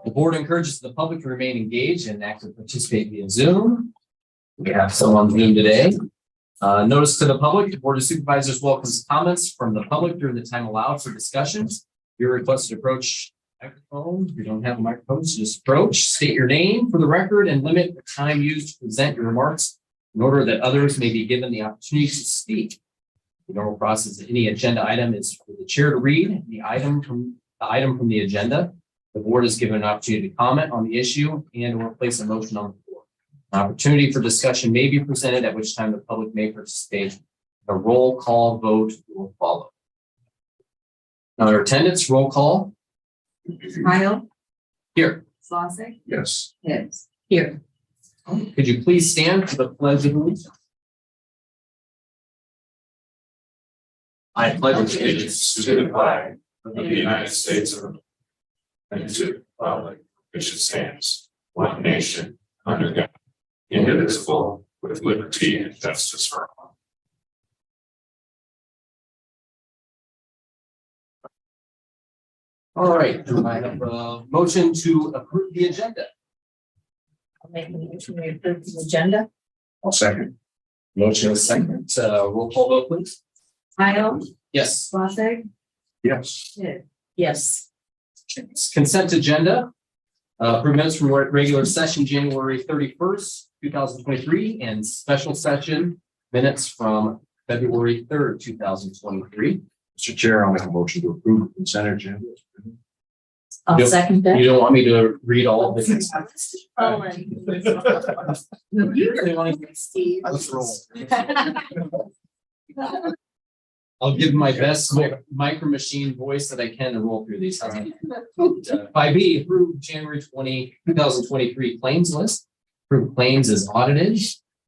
The board encourages the public to remain engaged and actively participate via Zoom. We have some on Zoom today. Notice to the public, the Board of Supervisors welcomes comments from the public during the time allowed for discussions. You're requested to approach the microphone. If you don't have a microphone, so just approach, state your name for the record, and limit the time used to present your remarks in order that others may be given the opportunity to speak. The normal process of any agenda item is for the chair to read the item from the agenda. The board is given an opportunity to comment on the issue and or place a motion on the floor. An opportunity for discussion may be presented, at which time the public may participate. A roll call vote will follow. Another attendance roll call. Kyle. Here. Slosik. Yes. Hibbs. Here. Could you please stand for the pledge of allegiance? I pledge allegiance to the flag of the United States of America and to the republic which stands one nation under God, indivisible, with liberty and justice for all. All right, I have a motion to approve the agenda. I'll make a motion to approve the agenda. I'll second. Motion is second. Roll call vote, please. Kyle. Yes. Slosik. Yes. Hibbs. Yes. Consent agenda. Minutes from regular session January 31st, 2023, and special session minutes from February 3rd, 2023. Mr. Chair, I'll make a motion to approve the consent agenda. I'll Yep. second that. You don't want me to read all of it? Steve. Let's roll. I'll give my best micro machine voice that I can to roll through these. 5B, approved January 2023 claims list. Approved claims as audited.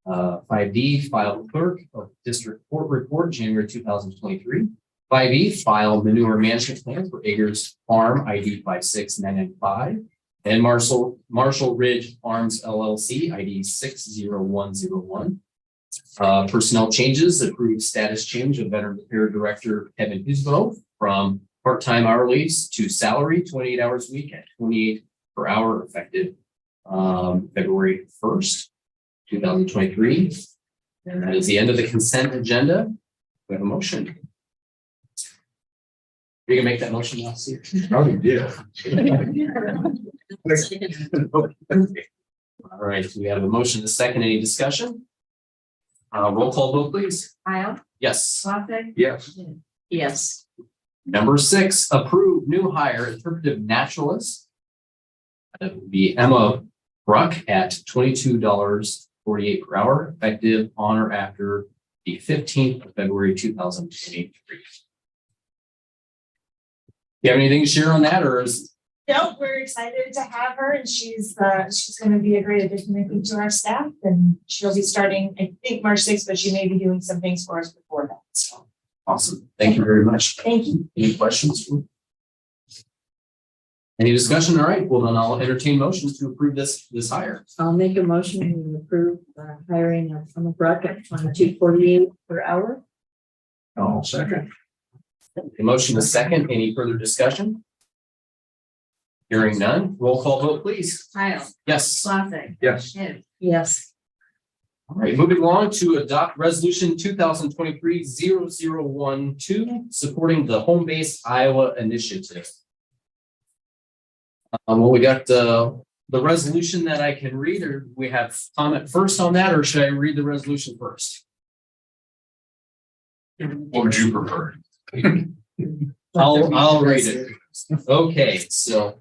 5D, file clerk of district court report, January 2023. 5E, file manure management plan for Acres Farm ID 56995 and Marshall Ridge Farms LLC ID 60101. Personnel changes, approved status change of Veteran Affairs Director Kevin Husbo from part-time hourly to salary, 28 hours a week at 28 per hour effective February 1st, 2023. And that is the end of the consent agenda. We have a motion. You can make that motion now, see? Oh, yeah. All right, we have a motion to second. Any discussion? Roll call vote, please. Kyle. Yes. Slosik. Yes. Yes. Number 6, approve new hire interpretive naturalist. That would be Emma Bruck at $22.48 per hour, effective on or after the 15th of February, 2023. You have anything to share on that, or is? No, we're excited to have her, and she's going to be a great addition, I think, to our staff, and she'll be starting, I think, March 6th, but she may be doing some things for us before that. So Awesome. Thank you very much. thank you. Any questions? Any discussion? All right, well then I'll entertain motions to approve this hire. I'll make a motion to approve hiring of Emma Bruck at $22.48 per hour. I'll second. The motion is second. Any further discussion? Hearing none, roll call vote, please. Kyle. Yes. Slosik. Yes. Hibbs. Yes. All right, moving along to adopt resolution 2023-0012, supporting the home-based Iowa initiative. Well, we got the resolution that I can read, or we have comment first on that, or should I read the resolution first? What would you prefer? I'll read it. Okay, so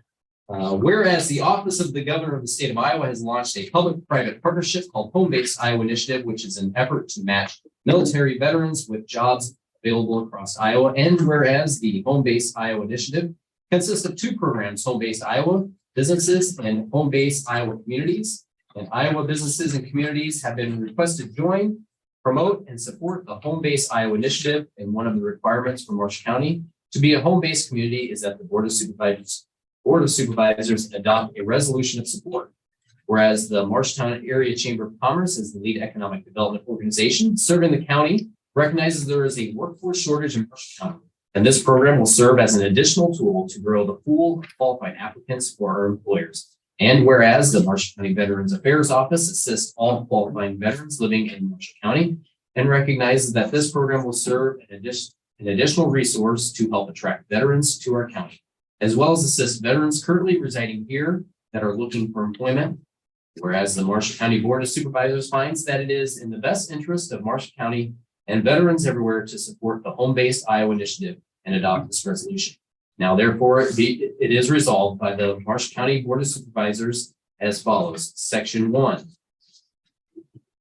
whereas the Office of the Governor of the State of Iowa has launched a public-private partnership called Home-Based Iowa Initiative, which is an effort to match military veterans with jobs available across Iowa. And whereas the Home-Based Iowa Initiative consists of 2 programs, Home-Based Iowa Businesses and Home-Based Iowa Communities. And Iowa businesses and communities have been requested to join, promote, and support the Home-Based Iowa Initiative. And one of the requirements for Marshall County to be a home-based community is that the Board of Supervisors adopt a resolution of support. Whereas the Marshalltown Area Chamber of Commerce is the lead economic development organization serving the county, recognizes there is a workforce shortage in Marshall County. And this program will serve as an additional tool to grow the pool of qualified applicants for our employers. And whereas the Marshall County Veterans Affairs Office assists all qualifying veterans living in Marshall County and recognizes that this program will serve an additional resource to help attract veterans to our county, as well as assist veterans currently residing here that are looking for employment. Whereas the Marshall County Board of Supervisors finds that it is in the best interest of Marshall County and veterans everywhere to support the home-based Iowa initiative and adopt this resolution. Now, therefore, it is resolved by the Marshall County Board of Supervisors as follows. Section 1.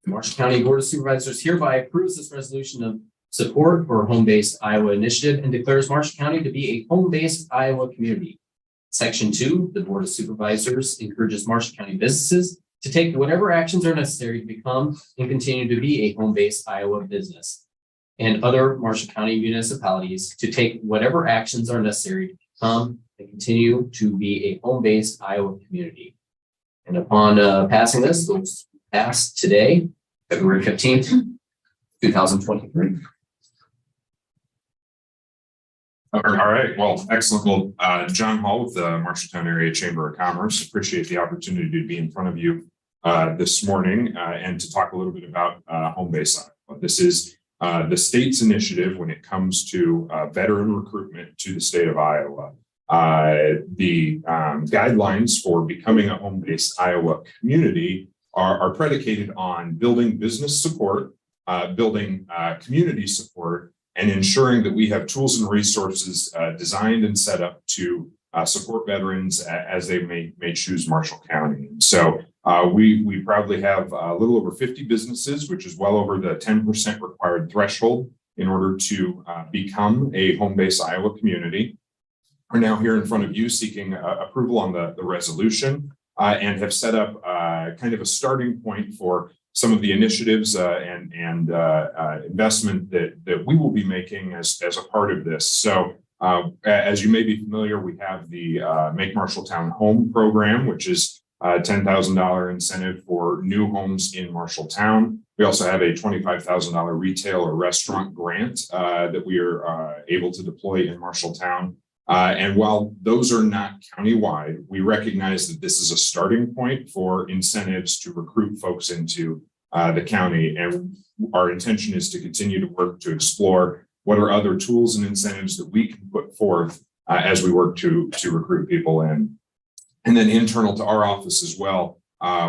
The Marshall County Board of Supervisors hereby approves this resolution of support for home-based Iowa initiative and declares Marshall County to be a home-based Iowa community. Section 2, the Board of Supervisors encourages Marshall County businesses to take whatever actions are necessary to become and continue to be a home-based Iowa business, and other Marshall County municipalities to take whatever actions are necessary to become and continue to be a home-based Iowa community. And upon passing this, it was passed today, February 15th, 2023. All right, well, excellent. Well, John Hall with the Marshalltown Area Chamber of Commerce. Appreciate the opportunity to be in front of you this morning and to talk a little bit about home-based Iowa. This is the state's initiative when it comes to veteran recruitment to the state of Iowa. The guidelines for becoming a home-based Iowa community are predicated on building business support, building community support, and ensuring that we have tools and resources designed and set up to support veterans as they may choose Marshall County. And so we proudly have a little over 50 businesses, which is well over the 10% required threshold in order to become a home-based Iowa community. We're now here in front of you seeking approval on the resolution and have set up kind of a starting point for some of the initiatives and investment that we will be making as a part of this. So as you may be familiar, we have the Make Marshalltown Home program, which is a $10,000 incentive for new homes in Marshalltown. We also have a $25,000 retail or restaurant grant that we are able to deploy in Marshalltown. And while those are not countywide, we recognize that this is a starting point for incentives to recruit folks into the county. And our intention is to continue to work to explore what are other tools and incentives that we can put forth as we work to recruit people in. And then internal to our office as well,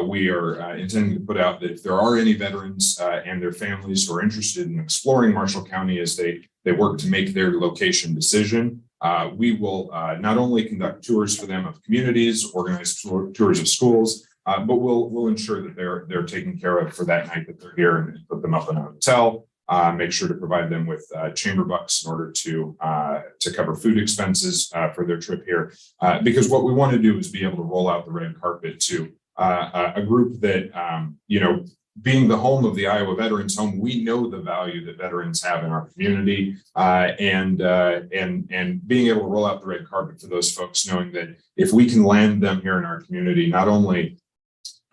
we are intending to put out that if there are any veterans and their families who are interested in exploring Marshall County as they work to make their location decision, we will not only conduct tours for them of communities, organize tours of schools, but we'll ensure that they're taken care of for that night that they're here and put them up in a hotel. Make sure to provide them with chamber bucks in order to cover food expenses for their trip here. Because what we want to do is be able to roll out the red carpet to a group that, being the home of the Iowa Veterans Home, we know the value that veterans have in our community, and being able to roll out the red carpet for those folks, knowing that if we can land them here in our community, not only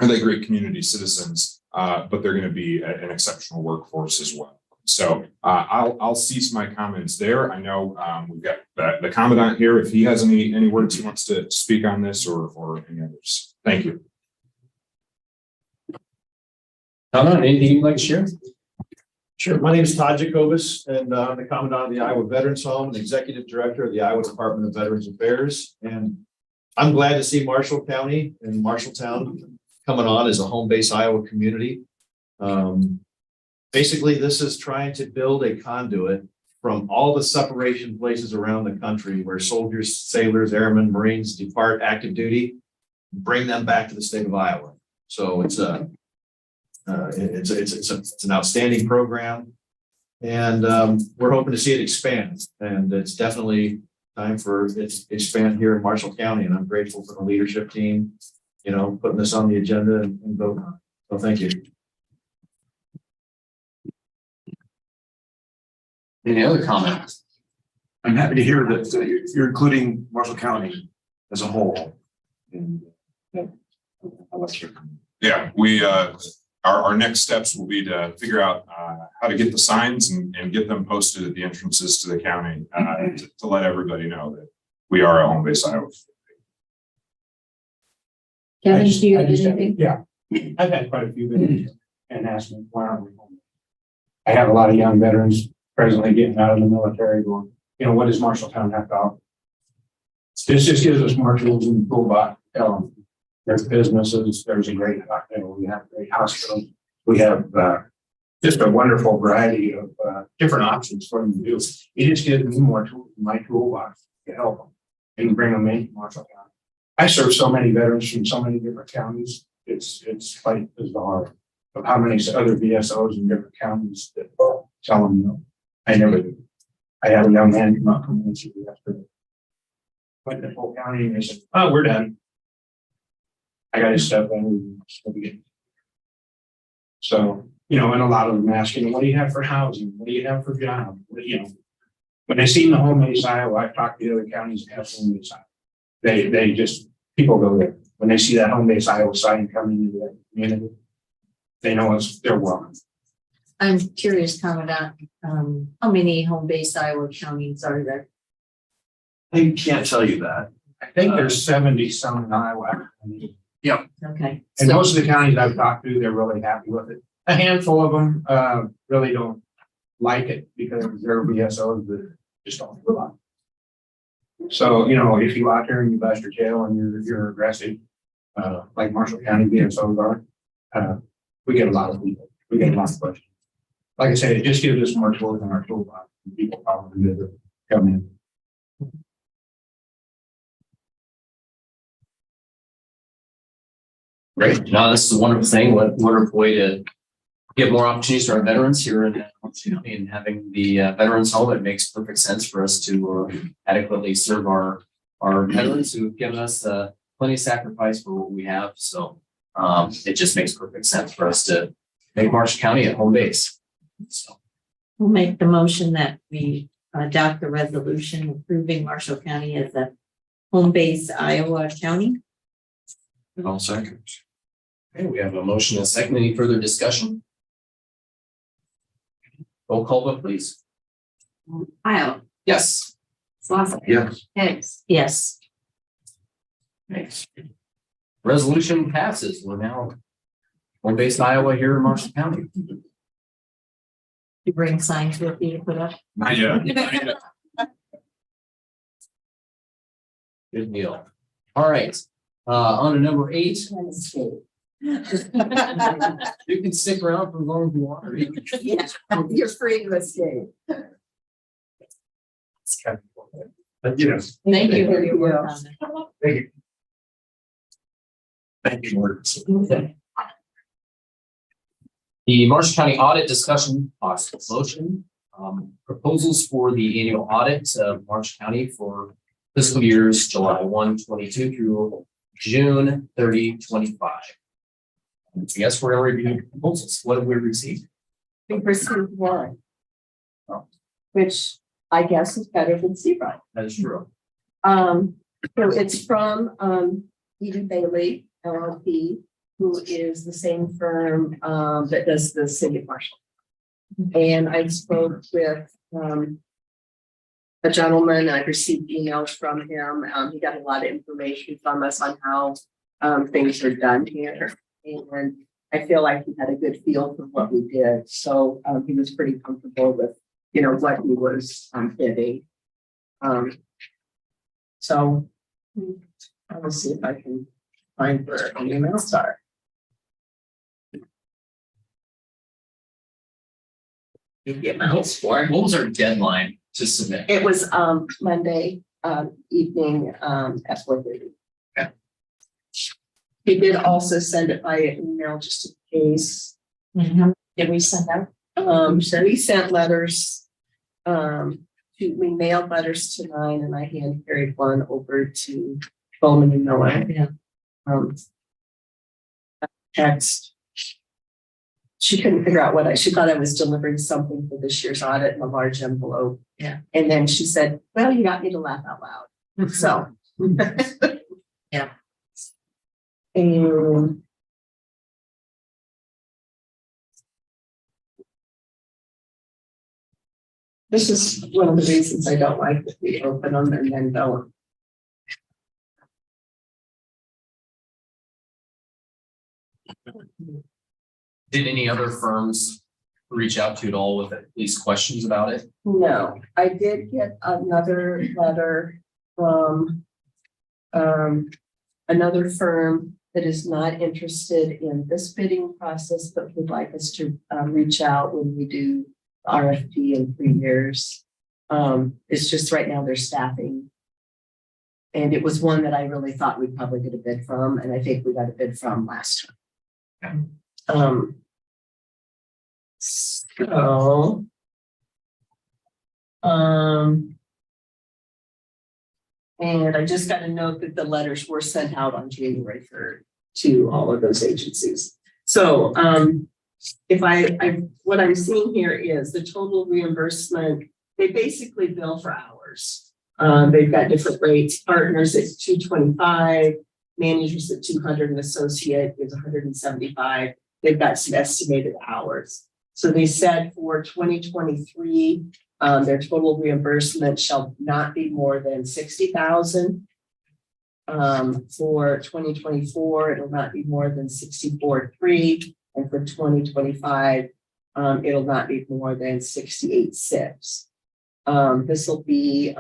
are they great community citizens, but they're going to be an exceptional workforce as well. So I'll cease my comments there. I know we've got the Commandant here if he has any words he wants to speak on this or any others. Thank you. Anything you'd like to share? Sure. My name is Todd Jacobus, and I'm the Commandant of the Iowa Veterans Home and Executive Director of the Iowa Department of Veterans Affairs. And I'm glad to see Marshall County and Marshalltown coming on as a home-based Iowa community. Basically, this is trying to build a conduit from all the separation places around the country where soldiers, sailors, airmen, Marines depart active duty, bring them back to the state of Iowa. So it's an outstanding program, and we're hoping to see it expand. And it's definitely time for it to expand here in Marshall County. And I'm grateful for the leadership team, putting this on the agenda and voting on it. So thank you. Any other comments? I'm happy to hear that you're including Marshall County as a whole. Yeah, we our next steps will be to figure out how to get the signs and get them posted at the entrances to the county to let everybody know that we are a home-based Iowa. Kevin, do you have anything? Yeah, I've had quite a few videos and asked me, why aren't we home? I have a lot of young veterans presently getting out of the military going, what does Marshalltown have to offer? This just gives us more tools in the toolbox. There's businesses, there's a great hospital, we have great hospitals. We have just a wonderful variety of different options for them to do. It just gives me more tools in my toolbox to help them and bring them into Marshalltown. I serve so many veterans from so many different counties. It's quite bizarre of how many other VSOs in different counties that tell them no. I never do. I had a young man come up from Minnesota yesterday. Went to Polk County and they said, "Oh, we're done. I got to step in." So, and a lot of them asking, "What do you have for housing? What do you have for jobs?" When they see the home-based Iowa, I've talked to the other counties that have home-based Iowa. They just, people go there. When they see that home-based Iowa sign coming into their community, they know they're welcome. I'm curious, Commandant, how many home-based Iowa counties are there? I can't tell you that. I think there's 70 some in Iowa. Okay. And So- most of the counties I've talked to, they're really happy with it. A handful of them really don't like it because they're VSOs that just don't do a lot. So, if you out there and you bust your tail and you're aggressive, like Marshall County VSOs are, we get a lot of people. We get a lot of questions. Like I said, it just gives us more tools in our toolbox. People probably visit, come in. Great. No, this is a wonderful thing. What a wonderful way to give more opportunities to our veterans here in County, and having the veterans home. It makes perfect sense for us to adequately serve our veterans who have given us plenty of sacrifice for what we have. So it just makes perfect sense for us to make Marshall County a home base. So We'll make the motion that we adopt the resolution approving Marshall County as a home-based Iowa county. I'll second. okay, we have a motion and a second. Any further discussion? Roll call vote, please. Kyle, Yes. Slosson. Yes. Hicks, Yes. Thanks. Resolution passes. We're now home-based Iowa here in Marshall County. You bring signs with you to put up. Not yet. Good deal. All right. On to number 8. You can stick around for as long as you want. Yeah, you're free to escape. It's kind of, Thank you for your work on it. thank you, Lord. The Marshall County Audit Discussion Possible Motion. Proposals for the annual audit of Marshall County for fiscal years July 1, 22 through June 30, 25. Yes, we're going to review proposals. What have we received? We received one, which I guess is better than zero. That is true. So it's from Eden Bailey LLP, who is the same firm that does the city of Marshall. And I spoke with a gentleman. I received emails from him. He got a lot of information from us on how things are done here. And I feel like he had a good feel for what we did. So he was pretty comfortable with, what he was bidding. So I will see if I can find where the emails are. What was our deadline to submit? It was Monday evening at 4:30. Okay. He did also send it via email just in case. Did we send out? So he sent letters. We mailed letters to 9 and I hand carried one over to Bowman and Miller. Yeah. Text. She couldn't figure out she thought I was delivering something for this year's audit in a large envelope. Yeah. And then she said, "Well, you got me to laugh out loud." So. Yeah. And This is one of the reasons I don't like that we open them and then don't. Did any other firms reach out to you at all with at least questions about it? No, I did get another letter from another firm that is not interested in this bidding process, but would like us to reach out when we do RFP in 3 years. It's just right now they're staffing. And it was one that I really thought we'd probably get a bid from, and I think we got a bid from last time. So. And I just got a note that the letters were sent out on January 3rd to all of those agencies. So if what I'm seeing here is the total reimbursement, they basically bill for hours. They've got different rates, partners at $225, managers at $200, and associate is $175. They've got some estimated hours. So they said for 2023, their total reimbursement shall not be more than $60,000. For 2024, it'll not be more than $64,300, and for 2025, it'll not be more than $68,600. This will be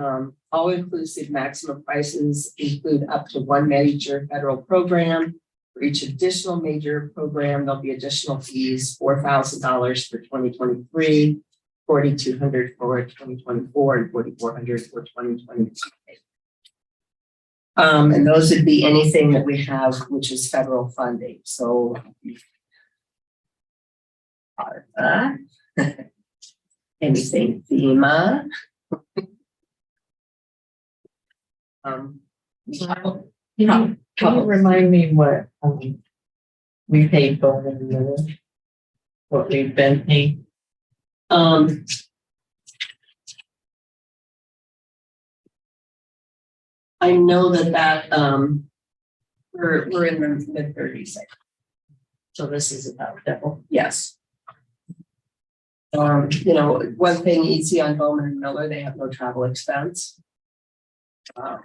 all-inclusive. Maximum prices include up to one major federal program. For each additional major program, there'll be additional fees: $4,000 for 2023. $4,200 for 2024 and $4,400 for 2025. And those would be anything that we have, which is federal funding. So anything FEMA. Can you remind me what we paid Bowman Miller? What we've been paying? I know that we're in the mid-30s. So this is about double. Yes. You know, one thing easy on Bowman and Miller, they have no travel expense. I'd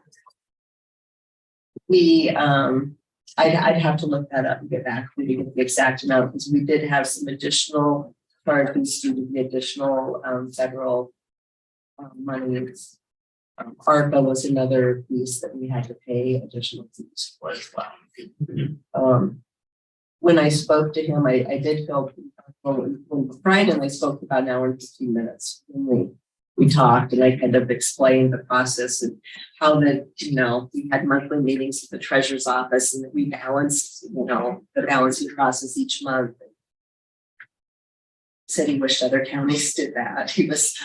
have to look that up and get back to you the exact amount, because we did have some additional charges due to the additional federal monies. ARPA was another piece that we had to pay additional fees for as well. When I spoke to him, I did go, when Brian and I spoke about an hour and 15 minutes. When we talked, and I kind of explained the process and how that, you know, we had monthly meetings with the treasurer's office and that we balanced, you know, the balancing process each month. Said he wished other counties did that. He was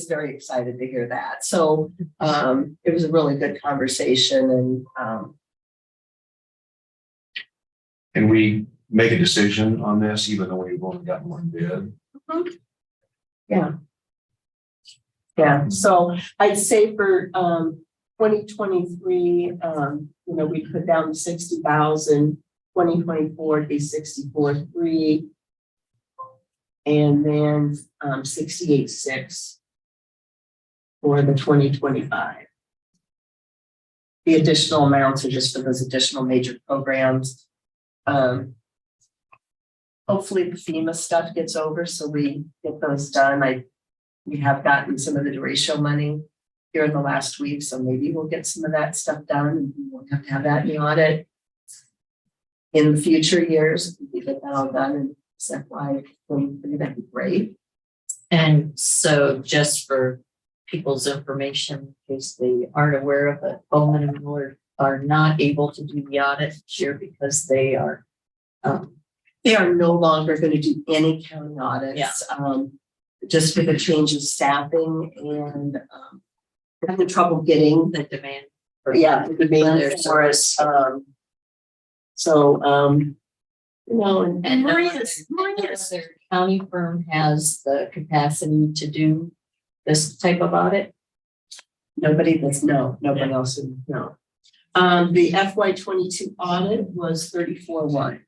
very excited to hear that. So it was a really good conversation. And Can we make a decision on this, even though we've only gotten one bid? yeah. So I'd say for 2023, you know, we put down 60,000, 2024 would be 64,300. And then 68,600 for the 2025. The additional amounts are just for those additional major programs. Hopefully the FEMA stuff gets over, so we get those done. We have gotten some of the derecho money here in the last week, so maybe we'll get some of that stuff done, and we won't have to have that in the audit in the future years. We get that all done, and FY 23, that'd be great. And so just for people's information, in case they aren't aware of it, Bowman and Miller are not able to do the audit this year because they are no longer going to do any county audits. Yeah. Just for the change of staffing and having trouble getting the demand. the demand for us. You know, And Maria's their county firm has the capacity to do this type of audit. nobody else would know. The FY 22 audit was 34-1.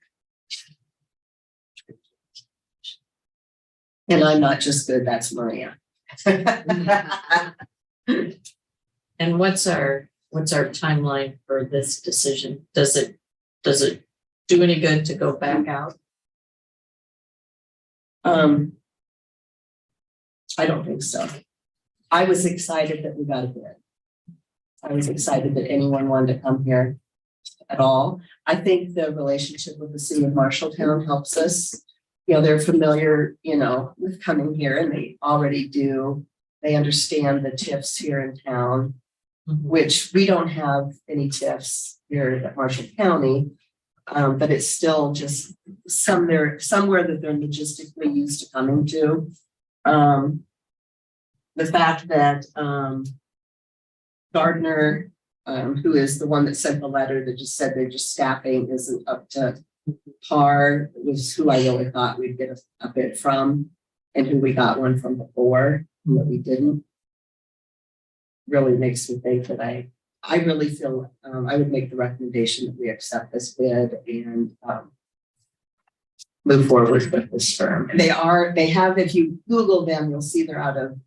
And I'm not just good, that's Maria. And what's our timeline for this decision? Does it do any good to go back out? I don't think so. I was excited that we got a bid. I was excited that anyone wanted to come here at all. I think the relationship with the city of Marshalltown helps us. You know, they're familiar, you know, with coming here and they already do. They understand the TIFs here in town, which we don't have any TIFs here at Marshall County. But it's still just somewhere that they're logistically used to coming to. The fact that Gardner, who is the one that sent the letter that just said they're just staffing isn't up to par, was who I really thought we'd get a bid from, and who we got one from before, that we didn't. Really makes me think that I really feel I would make the recommendation that we accept this bid and move forward with this firm. They have, if you Google them, you'll see they're out of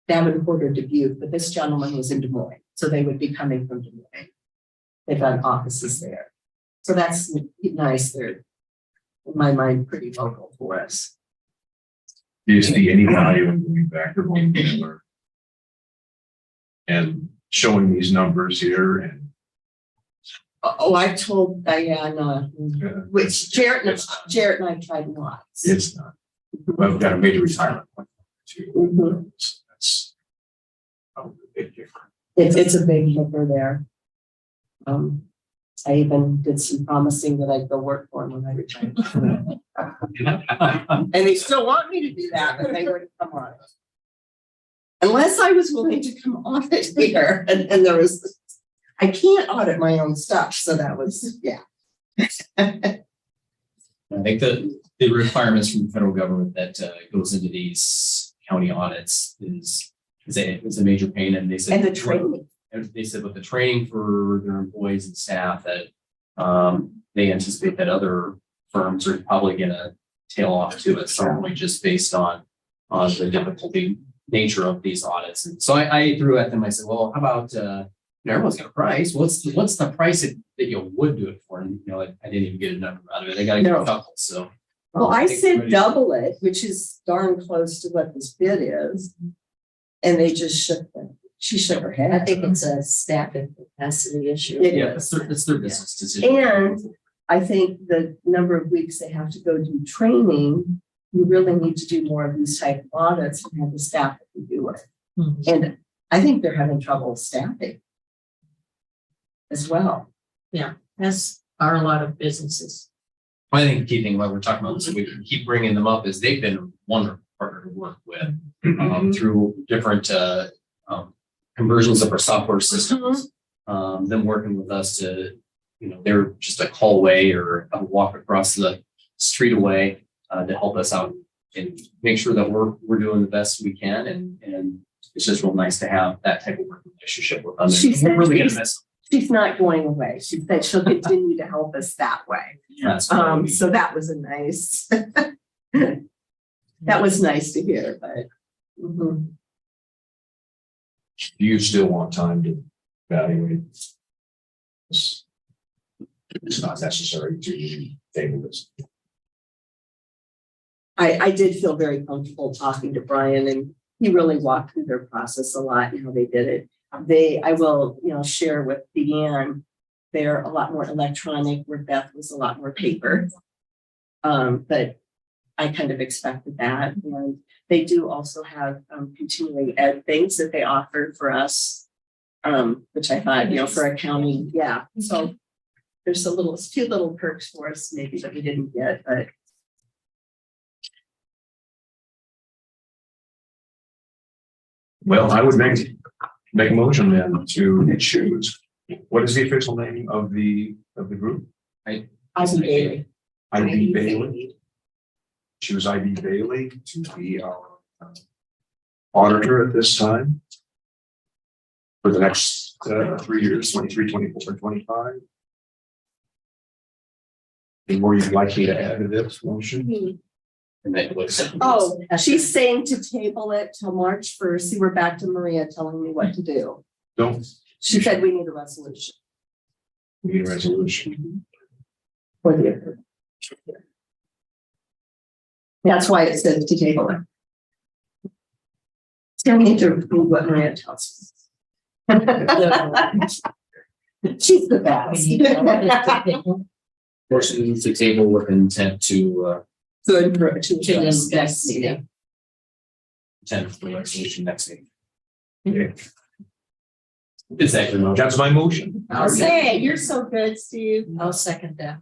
Davenport or Dubuque, but this gentleman was in Des Moines, so they would be coming from Des Moines. They've got offices there. So that's nice. They're, in my mind, pretty local for us. Do you see any value in going back to one dealer and showing these numbers here? And Oh, I told Diana, which Jarrett and I tried lots. it's not. Well, we've got a major retirement plan too. Mhm. So that's probably a big difference. It's a big hitter there. I even did some promising that I'd go work for him when I retired. And they still want me to do that, but they wouldn't come on it. Unless I was willing to come audit here, and there was, I can't audit my own stuff, so that was, yeah. I think the requirements from the federal government that goes into these county audits is a major pain, and they said. And the training. They said with the training for their employees and staff that they anticipate that other firms are probably gonna tail off to it, certainly just based on the difficulty nature of these audits. And so I threw at them, I said, well, how about everyone's got a price. What's the price that you would do it for? And I didn't even get a number out of it. I got to get a couple. So Well, I think said everybody- double it, which is darn close to what this bid is. And they just shook them. She shook her head. I think it's a staffing capacity issue. It Yeah, is. it's their business decision. And I think the number of weeks they have to go do training, you really need to do more of these type of audits and have the staff that can do it. Mhm. And I think they're having trouble staffing as well. As are a lot of businesses. I think the key thing why we're talking about this, and we can keep bringing them up, is they've been a wonderful partner to work with through different conversions of our software systems. Them working with us to, they're just a call away or a walk across the street away to help us out and make sure that we're doing the best we can. And it's just real nice to have that type of working relationship with them. She And said we're really gonna she's- miss them. She's not going away. She said she'll continue to help us that way. That's what we- So that was a nice, that was nice to hear, but. Mhm. Do you still want time to evaluate? It's not necessary to table this. I did feel very comfortable talking to Brian, and he really walked through their process a lot and how they did it. I will, share with Deanne, they're a lot more electronic, where Beth was a lot more paper. But I kind of expected that, and they do also have continuing ed things that they offer for us. Which I thought, for accounting, yeah, so there's a few little perks for us maybe that we didn't get, but. Well, I would make a motion then to choose. What is the official name of the group? I Bailey. IB Bailey. Choose IB Bailey to be our auditor at this time for the next 3 years, 23, 24, 25. Any more you'd like me to add to this motion? And then looks at. Oh, she's saying to table it till March 1st. See, we're back to Maria telling me what to do. Don't She said we need a resolution need a resolution. for the approval. That's why it says to table it. Still need to approve what Maria tells me. She's the best. Motion to table with intent to, Good for to To this next meeting. intent for the resolution next meeting. Is that your motion? That's my motion. Okay, you're so good, Steve. I'll second that.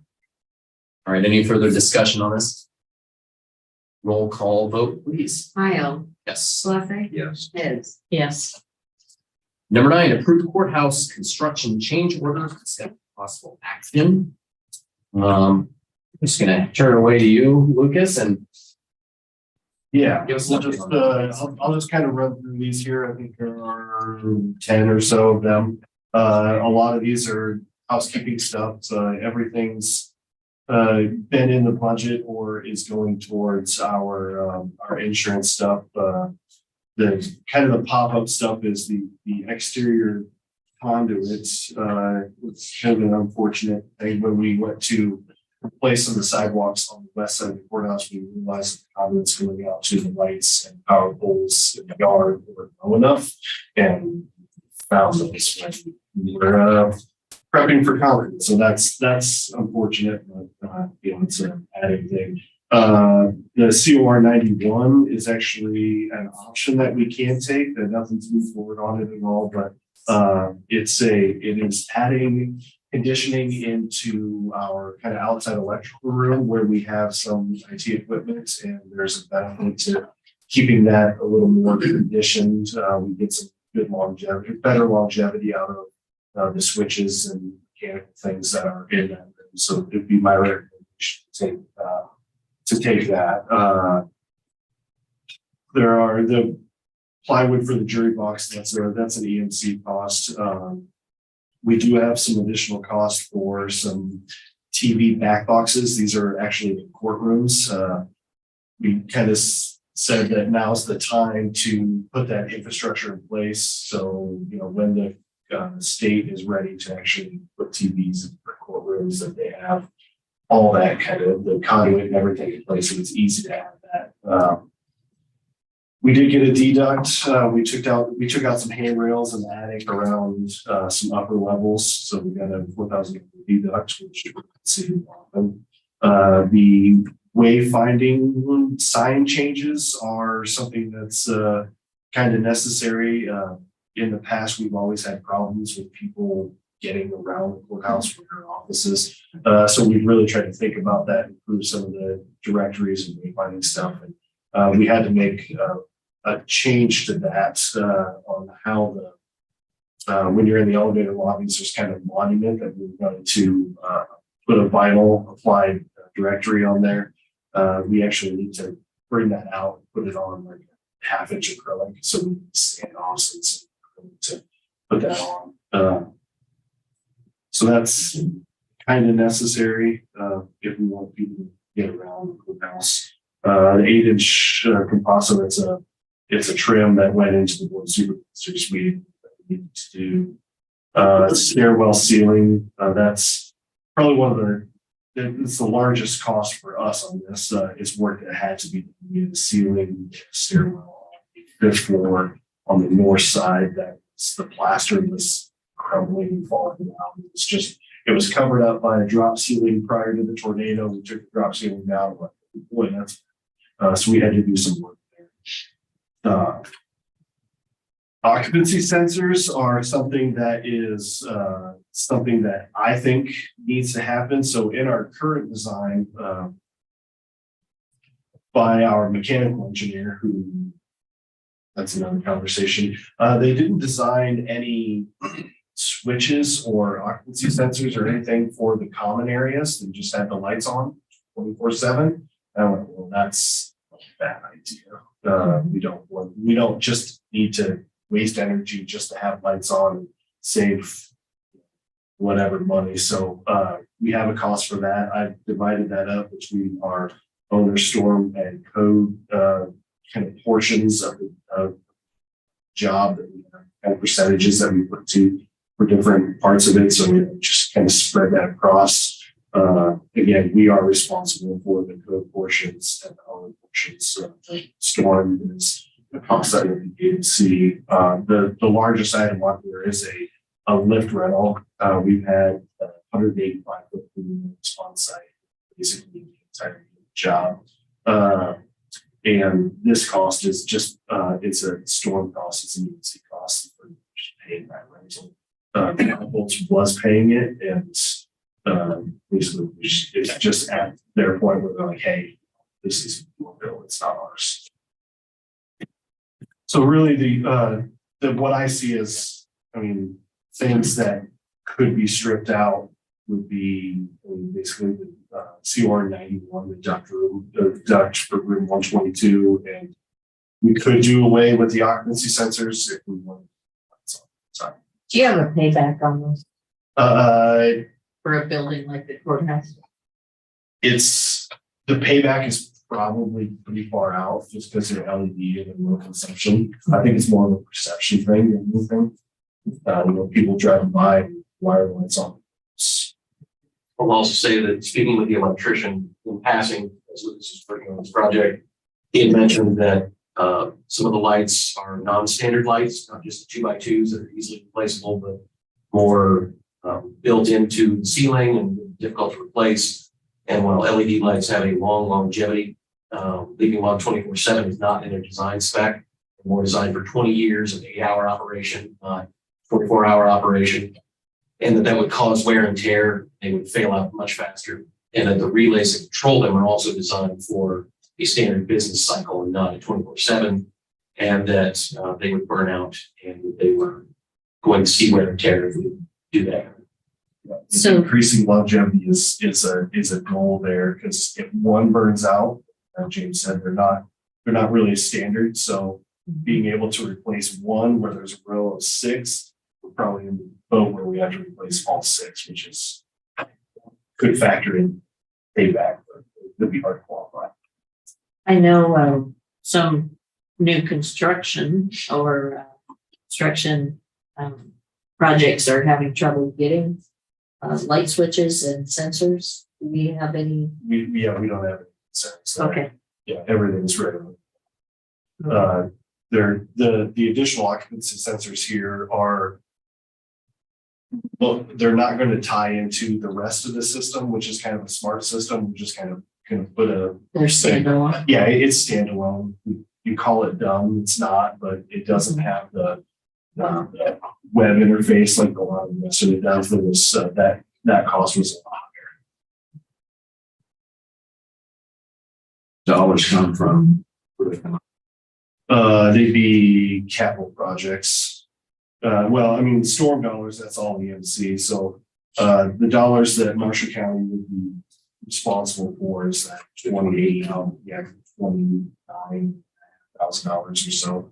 All right, any further discussion on this? Roll call vote, please. Kyle, Yes. Schlafly, Yes. Liz. Yes. Number 9, approved courthouse construction change orders, discuss possible action. I'm just gonna turn it away to you, Lucas, and Yeah, Give us we'll an just, update I'll just kind of run through these here. I think there are 10 or so of them. A lot of these are housekeeping stuff. Everything's been in the budget or is going towards our insurance stuff. The kind of the pop-up stuff is the exterior conduits. It's kind of an unfortunate thing when we went to replace some of the sidewalks on the west side of the courthouse. We realized the conduits going out to the lights and power poles in the yard weren't low enough, and found those when we were prepping for concrete. So that's unfortunate, but it's an added thing. The COR 91 is actually an option that we can take, that nothing's moved forward on it at all, but it is adding conditioning into our kind of outside electrical room where we have some IT equipment, and there's a benefit to keeping that a little more conditioned. We get some good longevity, better longevity out of the switches and mechanical things that are in that room. So it'd be my recommendation to take that. There are the plywood for the jury box. That's an EMC cost. We do have some additional cost for some TV back boxes. These are actually in courtrooms. We kind of said that now's the time to put that infrastructure in place. So, when the state is ready to actually put TVs in courtrooms, that they have all that kind of the conduit and everything in place. So it's easy to have that. We did get a deduct. We took out some handrails in the attic around some upper levels. So we got a $4,000 deduct, which you can see often. The wayfinding sign changes are something that's kind of necessary. In the past, we've always had problems with people getting around the courthouse from their offices. So we've really tried to think about that, improve some of the directories and wayfinding stuff. And we had to make a change to that on how when you're in the elevator lobbies, there's kind of a monument that we're going to put a vinyl applied directory on there. We actually need to bring that out, put it on like a half-inch acrylic, so we can stand off to put that on. So that's kind of necessary if we want people to get around the courthouse. The 8-inch composite, it's a trim that went into the board supervisors meeting that we needed to do. Stairwell ceiling, that's probably one of it's the largest cost for us on this. It's work that had to be done in the ceiling, stairwell, fifth floor on the north side. That's the plaster was crumbling and falling down. It was covered up by a drop ceiling prior to the tornado. We took the drop ceiling down. But boy, so we had to do some work there. Occupancy sensors are something that is something that I think needs to happen. So in our current design, by our mechanical engineer, who that's another conversation, they didn't design any switches or occupancy sensors or anything for the common areas. They just had the lights on 24/7. I went, well, that's a bad idea. We don't just need to waste energy just to have lights on and save whatever money. So we have a cost for that. I've divided that up between our owner storm and code, kind of portions of the job that we have, kind of percentages that we put to for different parts of it. So we just kind of spread that across. Again, we are responsible for the code portions and the owner portions. So the storm is the cost that we can see. The largest item on here is a lift rental. We've had 185 lift on site, basically the entire job. And this cost is just, it's a storm cost, it's an emergency cost for just paying that rental. Bolts was paying it, and basically it's just at their point where they're like, hey, this is your bill, it's not ours. So really the what I see is, I mean, things that could be stripped out would be basically the CR 91, the duct for room 122, and we could do away with the occupancy sensors if we wanted. Sorry. Do you have a payback on those for a building like the courthouse? It's the payback is probably pretty far out just because they're LED and low consumption. I think it's more of a perception thing than anything. People driving by and wire lights on. I'll also say that speaking with the electrician in passing, as Lucas is working on this project, he had mentioned that some of the lights are non-standard lights, not just the 2x2s that are easily replaceable, but more built into the ceiling and difficult to replace. And while LED lights have a long longevity, leaving them on 24/7 is not in their design spec. They're more designed for 20 years of 8-hour operation, not 24-hour operation. And that would cause wear and tear. They would fail out much faster. And that the relays that control them are also designed for a standard business cycle and not a 24/7. And that they would burn out and that they were going to see wear and tear if we do that. So- Increasing longevity is a goal there, because if one burns out, James said, they're not really a standard. So being able to replace one where there's a row of 6, we're probably in the boat where we have to replace all 6, which is could factor in payback, but it would be hard to qualify. I know some new construction or construction projects are having trouble getting light switches and sensors. Do we have any? We don't have any concerns there. Okay. Yeah, everything's ready. The additional occupancy sensors here are, well, they're not going to tie into the rest of the system, which is kind of a smart system. We just kind of put a, They're standalone. yeah, it's standalone. You call it dumb, it's not, but it doesn't have the web interface like a lot of the rest of it does. There was that cost was a lot higher. Dollars come from. They'd be capital projects. Well, I mean, storm dollars, that's all EMC. So the dollars that Marshall County would be responsible for is that $29,000 or so.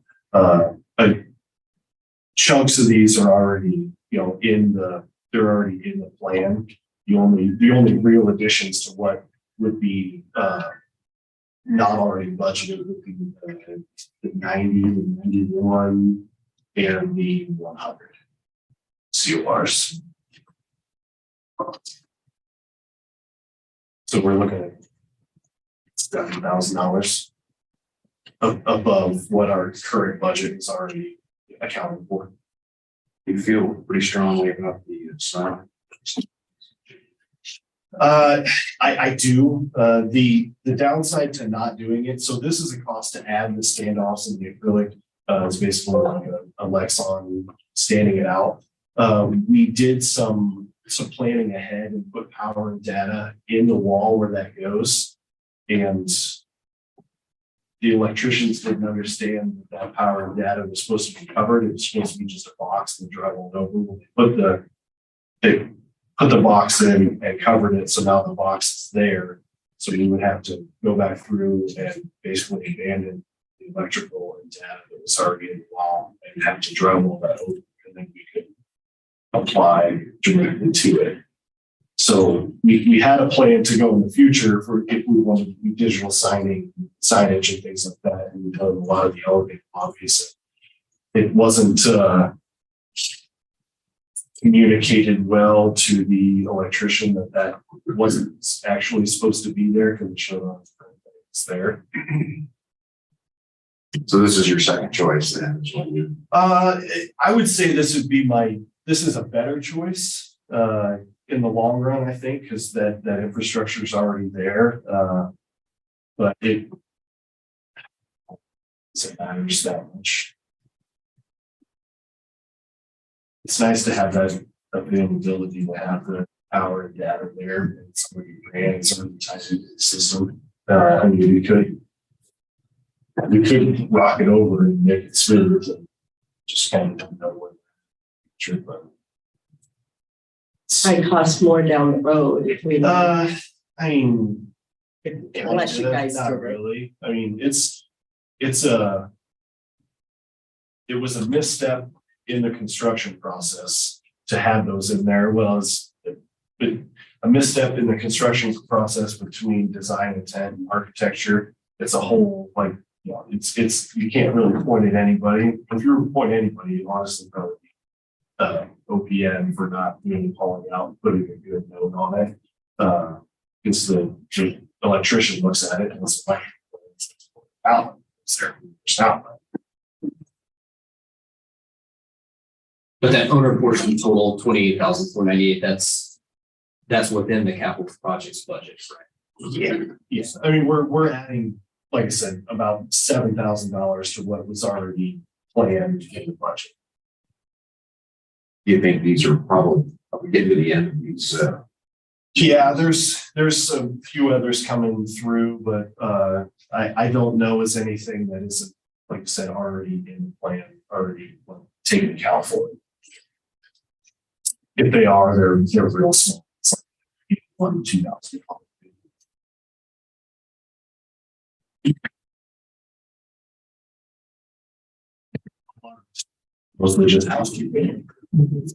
Chunks of these are already, they're already in the plan. The only real additions to what would be not already budgeted would be the 90, the 91, and the 100 CORs. So we're looking at $7,000 above what our current budget is already accounted for. You feel pretty strongly about the sign. I do. The downside to not doing it, so this is a cost to add the standoffs and the acrylic. It's basically like a Lexon standing it out. We did some planning ahead and put power and data in the wall where that goes. And the electricians didn't understand that power and data was supposed to be covered. It was supposed to be just a box and drywalled over. When they put the box in and covered it, so now the box is there. So you would have to go back through and basically abandon the electrical and data that was already in the wall and have to drywall that over, and then we could apply directly to it. So we had a plan to go in the future for if we wanted to do digital signage and things like that. And we've done a lot of the elevated lobbies. It wasn't communicated well to the electrician that wasn't actually supposed to be there because it showed on it's there. So this is your second choice then? Is what you- I would say this is a better choice in the long run, I think, because that infrastructure is already there. But it matters that much. It's nice to have that availability to have the power and data there and somebody ran somebody tied into the system. I mean, we could rock it over and make it smooth and just kind of don't know what. Sure, but. Might cost more down the road if we. I mean. Unless you guys Not do it. really. I mean, it was a misstep in the construction process to have those in there. Well, it's a misstep in the construction process between design intent and architecture. It's a whole, like, you know, it's, you can't really point at anybody. If you were to point at anybody, you honestly probably OPM for not really calling out, and putting a good note on it. Because the electrician looks at it and it's like, out, it's there, it's out. But that owner portion total 28,498, that's within the capital projects budget, right? Yeah. Yes, I mean, we're adding, like I said, about $7,000 to what was already planned in the budget. Do you think these are probably getting to the end of these? Yeah, there's a few others coming through, but I don't know as anything that isn't, like I said, already in the plan, already taken account for. If they are, they're real small. It's like $1,000 to $2,000. Mostly just housekeeping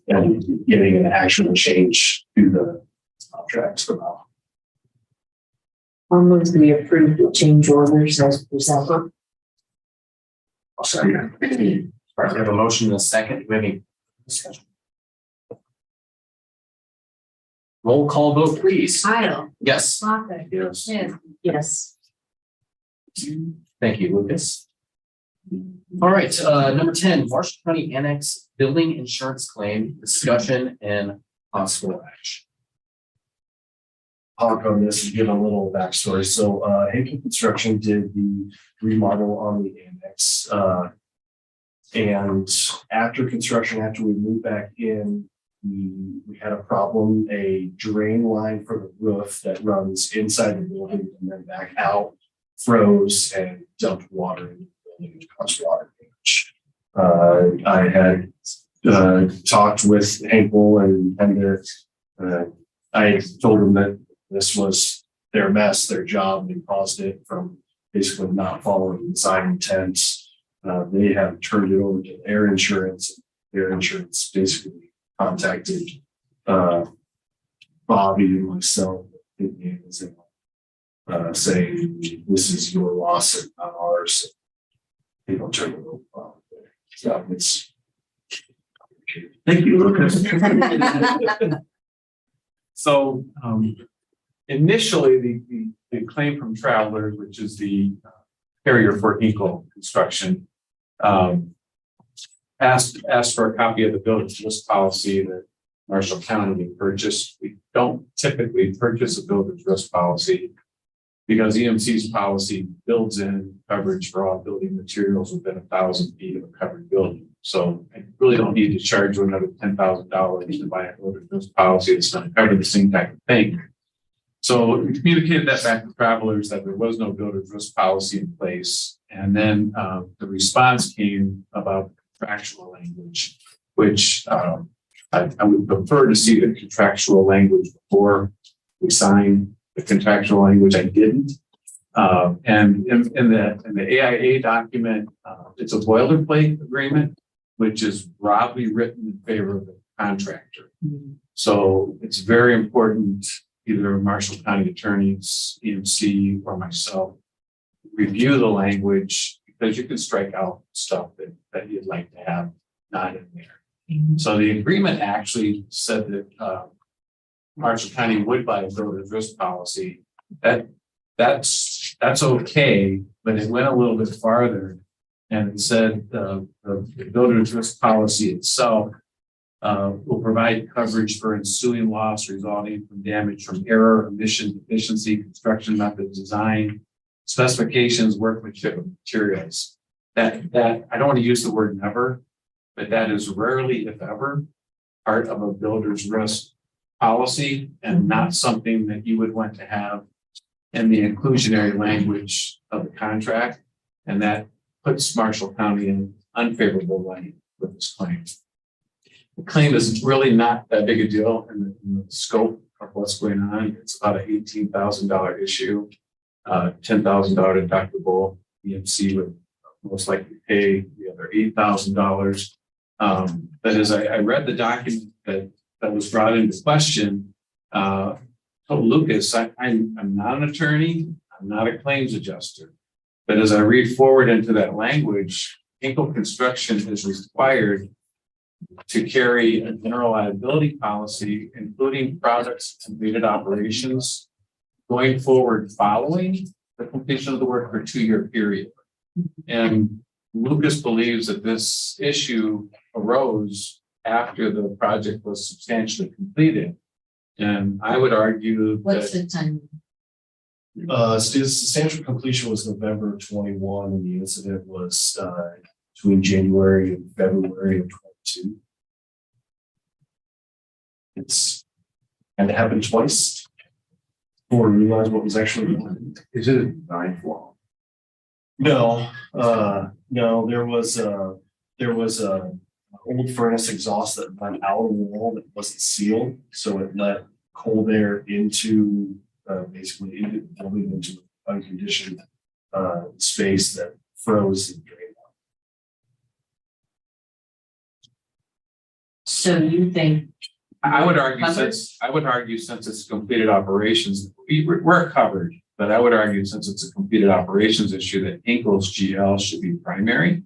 and getting an actual change to the contracts for now. Almost we approved the change orders as presented. All right, we have a motion and a second. Do we have any discussion? Roll call vote, please. Kyle, Yes. Smoker, Yes. Smith, Yes. Thank you, Lucas. All right, number 10, Marshall County Annex Building Insurance Claim Discussion and Possible Action. Talk on this and give a little backstory. So Haken Construction did the remodel on the annex. And after construction, after we moved back in, we had a problem. A drain line for the roof that runs inside the building and then back out froze and dumped water in the building, which caused water damage. I had talked with Henkel and I told them that this was their mess, their job. They caused it from basically not following design intents. They have turned it over to their insurance. Their insurance basically contacted Bobby and myself, saying this is your loss and not ours. They don't turn it over. So it's. Thank you, Lucas. So initially, the claim from Travelers, which is the carrier for Eagle Construction, asked for a copy of the builder's risk policy that Marshall County purchased. We don't typically purchase a builder's risk policy because EMC's policy builds in coverage for all building materials within 1,000 feet of a covered building. So I really don't need to charge you another $10,000 to buy a builder's risk policy that's going to cover the same type of thing. So we communicated that back to Travelers that there was no builder's risk policy in place. And then the response came about contractual language, which I would prefer to see the contractual language before we sign the contractual language. I didn't. And in the AIA document, it's a boilerplate agreement, which is broadly written in favor of the contractor. Mhm. So it's very important, either Marshall County attorneys, EMC, or myself, review the language, because you can strike out stuff that you'd like to have not in there. So the agreement actually said that Marshall County would buy a builder's risk policy. That's okay, but it went a little bit farther. And it said the builder's risk policy itself will provide coverage for ensuing loss resulting from damage from error, omission, deficiency, construction method, design, specifications, workmanship, and materials. That I don't want to use the word never, but that is rarely, if ever, part of a builder's risk policy, and not something that you would want to have in the inclusionary language of the contract. And that puts Marshall County in unfavorable light with this claim. The claim is really not that big a deal in the scope of what's going on. It's about an $18,000 issue, $10,000 deductible. EMC would most likely pay the other $8,000. But as I read the document that was brought into question, told Lucas, I'm not an attorney, I'm not a claims adjuster. But as I read forward into that language, Hinkle Construction is required to carry a general liability policy, including products completed operations going forward following the completion of the work for a 2-year period. And Lucas believes that this issue arose after the project was substantially completed. And I would argue What's that the time? Substantial completion was November 21, and the incident was between January and February of 22. It's and it happened twice before we realized what was actually going on. Is it a design flaw? No, no, there was a old furnace exhaust that went out of the wall that wasn't sealed, so it let cold air into basically into the building, into unconditioned space that froze and drained out. So you think, I would argue Covered? since it's completed operations, we're covered, but I would argue since it's a completed operations issue that Hinkle's GL should be primary.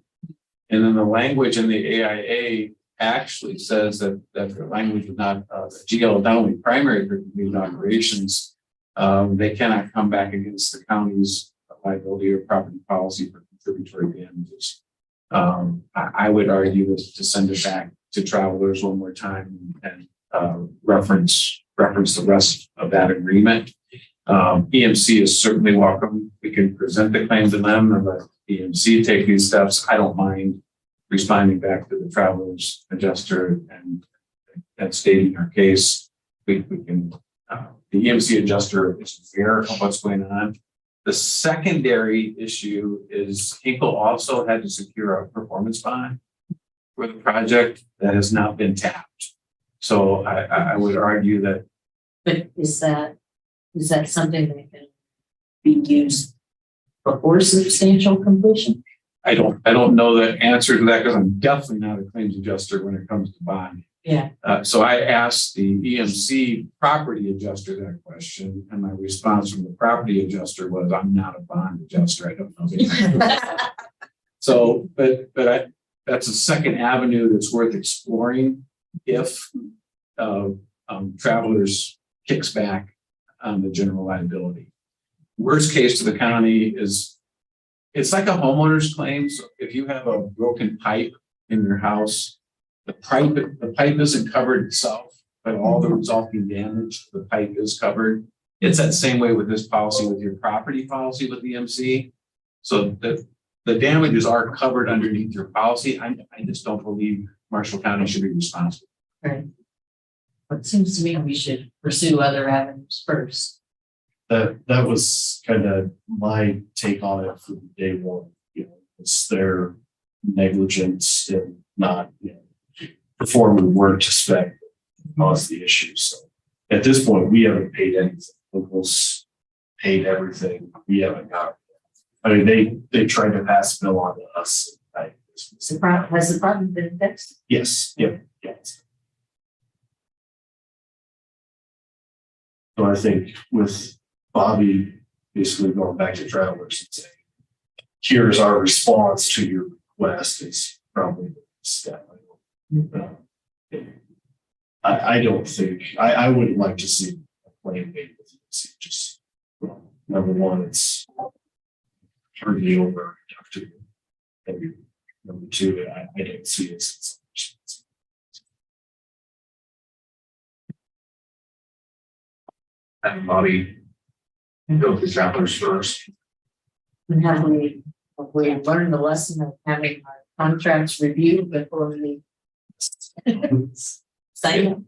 And then the language in the AIA actually says that the language is not, GL is not only primary for completed operations, they cannot come back against the county's liability or property policy for contributory damages. I would argue this to send it back to travelers one more time and reference the rest of that agreement. EMC is certainly welcome. We can present the claim to them and let EMC take these steps. I don't mind responding back to the travelers adjuster and stating our case. We can, the EMC adjuster is aware of what's going on. The secondary issue is Hinkle also had to secure a performance bond for the project that has not been tapped. So I would argue that but is that something that can be used before substantial completion? I don't know the answer to that because I'm definitely not a claims adjuster when it comes to bond. Yeah. So I asked the EMC property adjuster that question, and my response from the property adjuster was, "I'm not a bond adjuster. I don't know." So, but that's a second avenue that's worth exploring if Travelers kicks back on the general liability. Worst case to the county is it's like a homeowner's claim. So if you have a broken pipe in your house, the pipe isn't covered itself, but all the resulting damage to the pipe is covered. It's that same way with this policy, with your property policy with EMC. So the damages are covered underneath your policy. I just don't believe Marshall County should be responsible. Right. It seems to me we should pursue other avenues first. That was kind of my take on it from day one. You know, it's their negligence in not, performing work to spec that caused the issue. So at this point, we haven't paid anything. Locals paid everything. We haven't got. I mean, they tried to pass the bill on to us. Has the problem been fixed? Yes. Yep. Yes. So I think with Bobby basically going back to travelers and saying, here's our response to your request is probably the step. I don't think, I wouldn't like to see a plan made with this. Just, number one, it's hardly over. And number two, I don't see it. And Bobby, go with the travelers first. And have we learned the lesson of having our contracts reviewed before we sign them?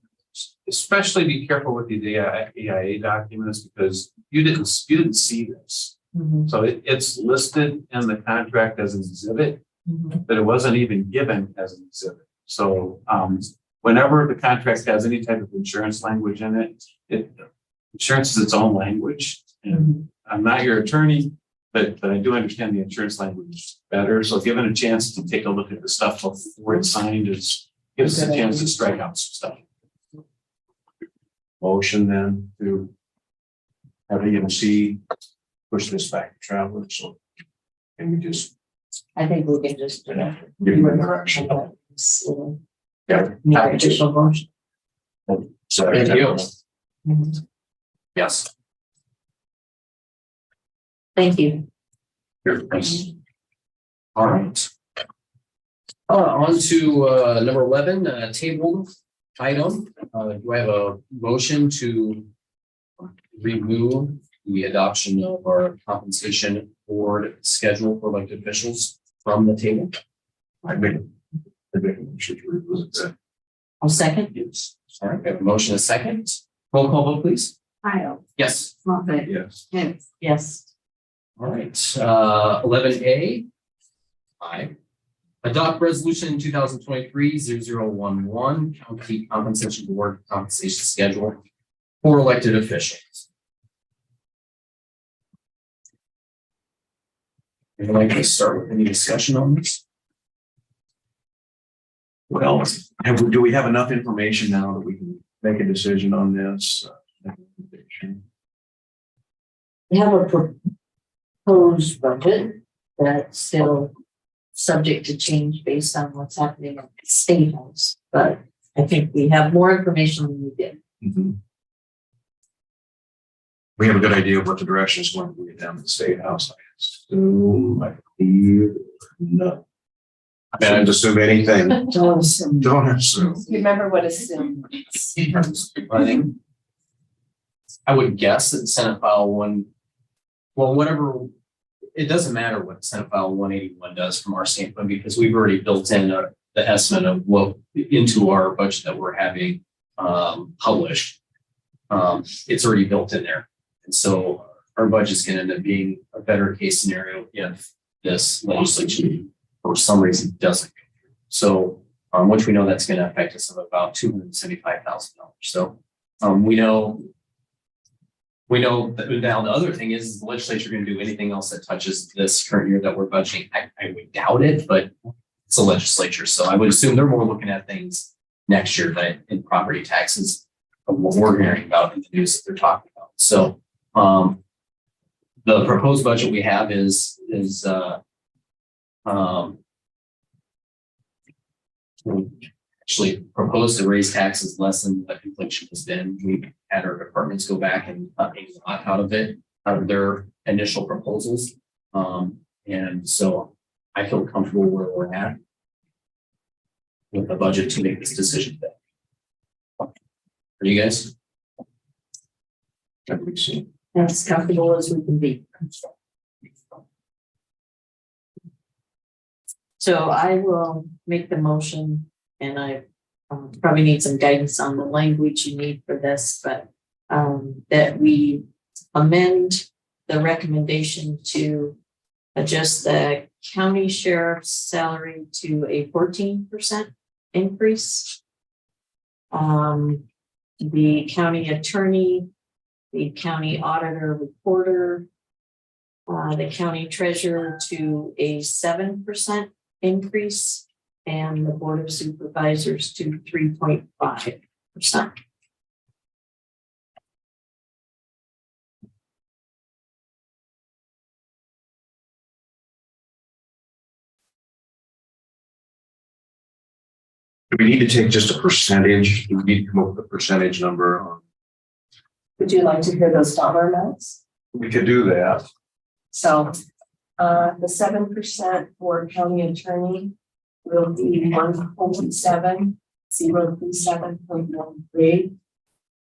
Especially be careful with the EIA documents because you didn't see this. Mhm, So it's listed in the contract as an exhibit, mhm. but it wasn't even given as an exhibit. So whenever the contract has any type of insurance language in it, insurance is its own language. And I'm not your attorney, but I do understand the insurance language better. So given a chance to take a look at the stuff before it's signed is gives us a chance to strike out some stuff. Motion then to have EMC push this back to travelers. So can we just I think we can just. give them a direction? Yeah. Need additional motion. Thank you. Mhm. Yes. Thank you. Here, please. All right. On to number 11, table item. Do I have a motion to remove the adoption of our compensation board schedule for elected officials from the table? I make a motion to remove that. I'll second. Yes. All right, we have a motion, a second. Roll call vote, please. Kyle, Yes. Smollett, Yes. Hicks, Yes. All right, 11A. Aye. Adopt resolution 2023-0011, county compensation board compensation schedule for elected officials. Would you like to start with any discussion on this? Well, do we have enough information now that we can make a decision on this? We have a proposed budget that's still subject to change based on what's happening at the state house, but I think we have more information than we did. We have a good idea of what the direction is going to be down at the state house. So I believe no. I shouldn't assume anything. Don't assume. you remember what assumed? I would guess that Senate File 1, well, whatever, it doesn't matter what Senate File 181 does from our standpoint, because we've already built in the estimate of what into our budget that we're having published. It's already built in there. And so our budget's going to end up being a better case scenario if this legislation for some reason doesn't go through. So which we know that's going to affect us of about $275,000. So we know that now the other thing is the legislature going to do anything else that touches this current year that we're budgeting. I would doubt it, but it's a legislature. So I would assume they're more looking at things next year than in property taxes of what we're hearing about in the news that they're talking about. So the proposed budget we have is we actually proposed to raise taxes less than what inflation has been. We had our departments go back and cut a lot out of their initial proposals. And so I feel comfortable where we're at with the budget to make this decision. Are you guys? As comfortable as we can be. So I will make the motion, and I probably need some guidance on the language you need for this, but that we amend the recommendation to adjust the county sheriff's salary to a 14% increase. The county attorney, the county auditor reporter, the county treasurer to a 7% increase, and the board of supervisors to 3.5%. Do we need to take just a percentage? Do we need to come up with a percentage number on? Would you like to hear those dollar amounts? We could do that. So, the 7% for county attorney will be 1.7, 037.13.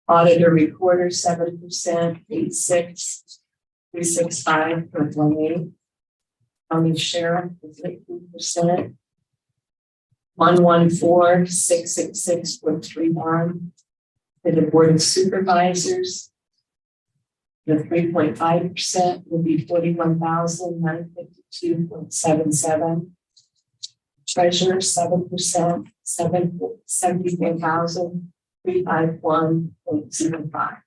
Auditor recorder, 7%, 86,365.18. County sheriff is 18%. 114,666.31. For the board of supervisors, the 3.5% will be 41,952.77. Treasurer, 7%, 74,351.05.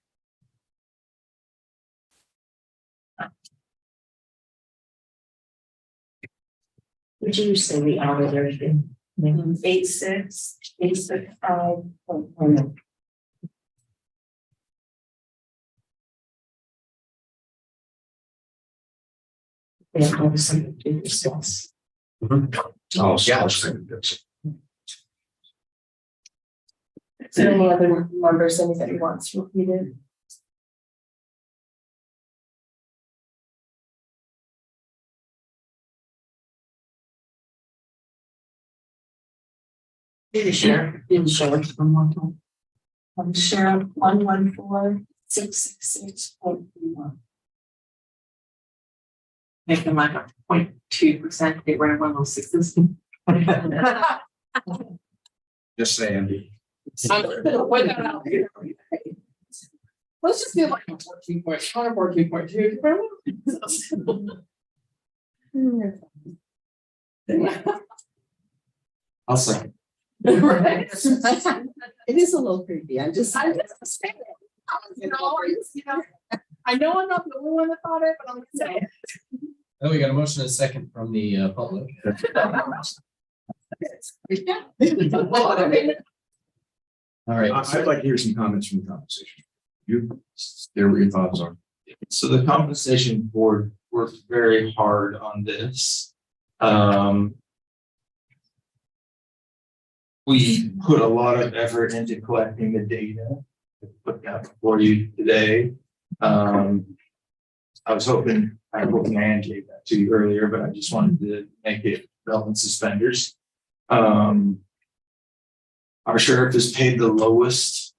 Would you say the auditor again? 86,865.1. Yeah, I was something to discuss. Oh, yeah. Is there any other numbers anybody wants repeated? Sheriff, sheriff, sheriff, 114,666.31. Make them like a 0.2%, get rid of one of those sixes. Just saying. Put that out here. Let's just do like a 14.2. I'll say. Right. It is a little creepy. I'm just. I know I'm not the only one that thought it, but I'm gonna say it. Oh, we got a motion and a second from the public. All right. I'd like to hear some comments from the conversation. You, there what your thoughts are. So the compensation board worked very hard on this. We put a lot of effort into collecting the data, put that for you today. I was hoping Ann gave that to you earlier, but I just wanted to make it belt and suspenders. Our sheriff is paid the lowest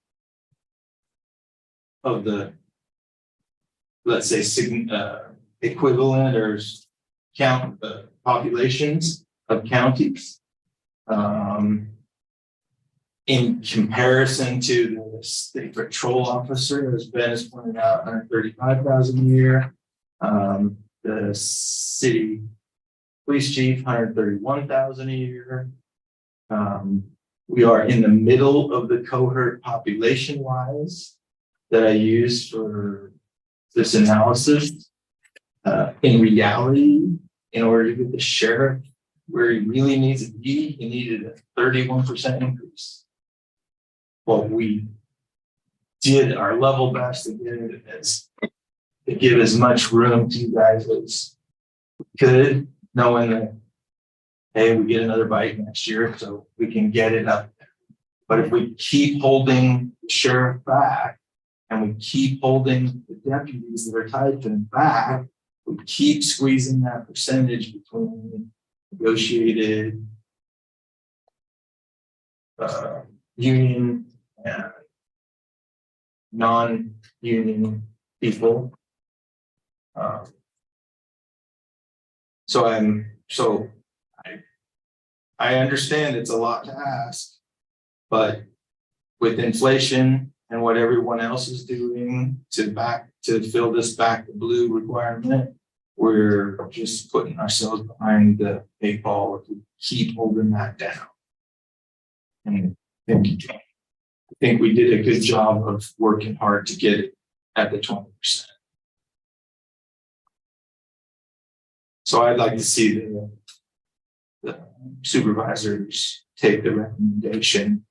of the, let's say, equivalent or count populations of counties. In comparison to the state patrol officer, as Ben has pointed out, 135,000 a year. The city police chief, 131,000 a year. We are in the middle of the cohort population wise that I use for this analysis. In reality, in order to get the sheriff where he really needs to be, he needed a 31% increase. Well, we did our level best to get it to give as much room to you guys as we could, knowing that, hey, we get another bite next year, so we can get it up there. But if we keep holding the sheriff back and we keep holding the deputies that are tied to him back, we keep squeezing that percentage between negotiated union and non-union people. I understand it's a lot to ask, but with inflation and what everyone else is doing to fill this back to blue requirement, we're just putting ourselves behind the eight ball if we keep holding that down. And I think we did a good job of working hard to get it at the 20%. So I'd like to see the supervisors take the recommendation.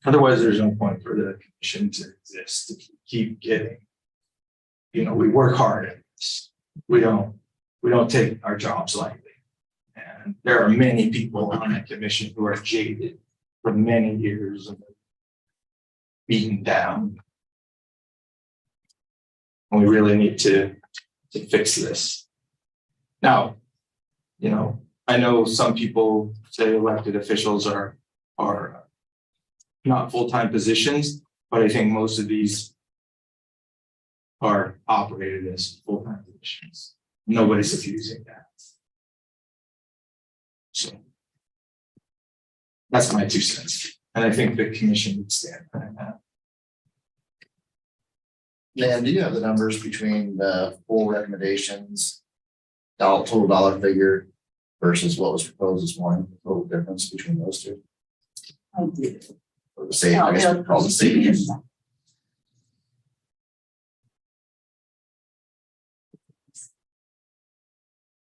Otherwise, there's no point for the commission to exist, to keep getting, we work hard at this. We don't take our jobs lightly. And there are many people on that commission who are jaded for many years and beaten down. And we really need to fix this. Now, you know, I know some people say elected officials are not full-time positions, but I think most of these are operated as full-time positions. Nobody's abusing that. So that's my 2 cents. And I think the commission would stand behind that. Dan, do you have the numbers between the full recommendations, total dollar figure versus what was proposed this morning, total difference between those two? I did. Or the same, I guess we call the savings.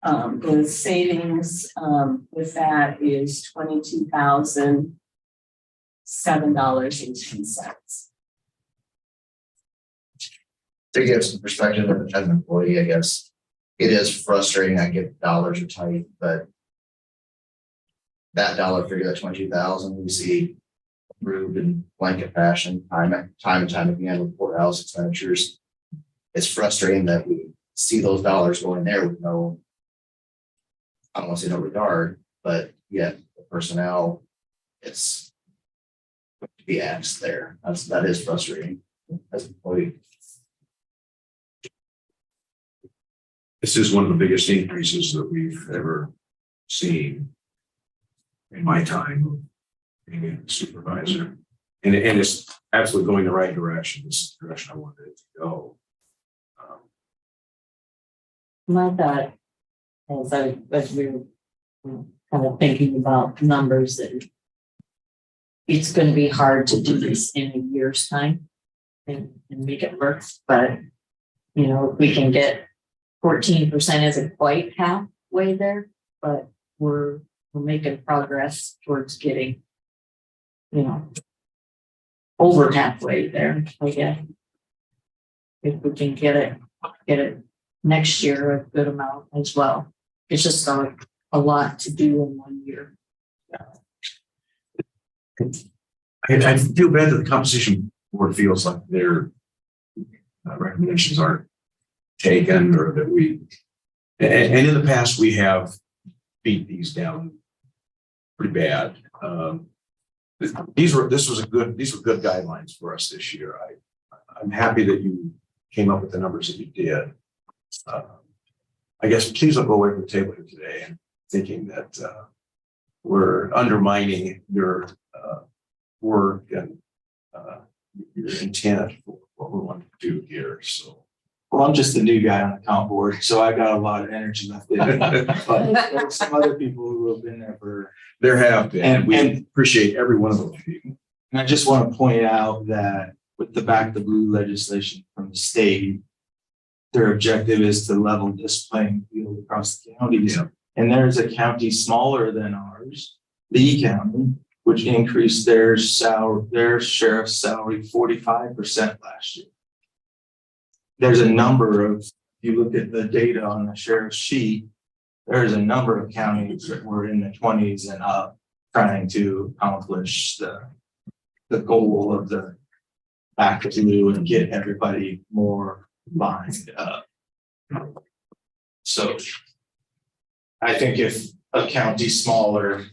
The savings, with that is $22,007.10. To give some perspective as an employee, I guess it is frustrating. I get dollars are tight, but that dollar figure, that 22,000, we see approved in blanket fashion, time and time again with courthouse expenditures. It's frustrating that we see those dollars going there with no, I don't want to say no regard, but yet the personnel, it's to be asked there. That is frustrating as an employee. This is one of the biggest increases that we've ever seen in my time being a supervisor. And it's absolutely going the right direction. This is the direction I wanted it to go. My thought, as we were kind of thinking about numbers, that it's going to be hard to do this in a year's time and make it work. But, you know, if we can get 14% isn't quite halfway there, but we're making progress towards getting, you know, over halfway there, I guess. If we can get it next year a good amount as well. It's just a lot to do in 1 year. I feel bad that the compensation board feels like their recommendations aren't taken, or that we, and in the past we have beat these down pretty bad. These were good guidelines for us this year. I'm happy that you came up with the numbers that you did. I guess please don't go away from the table here today and thinking that we're undermining your work and your intent for what we want to do here. So, Well, I'm just a new guy on the comp board, so I got a lot of energy left in me. But there's some other people who have been there for. there have been, and we And- appreciate every one of those people. And I just want to point out that with the Back the Blue legislation from the state, their objective is to level this playing field across the counties. Yeah. And there's a county smaller than ours, Lee County, which increased their sheriff's salary 45% last year. There's a number of, if you look at the data on the sheriff's sheet, there's a number of counties that were in the 20s and up trying to accomplish the goal of the Back to Blue and get everybody more lined up. So I think if a county smaller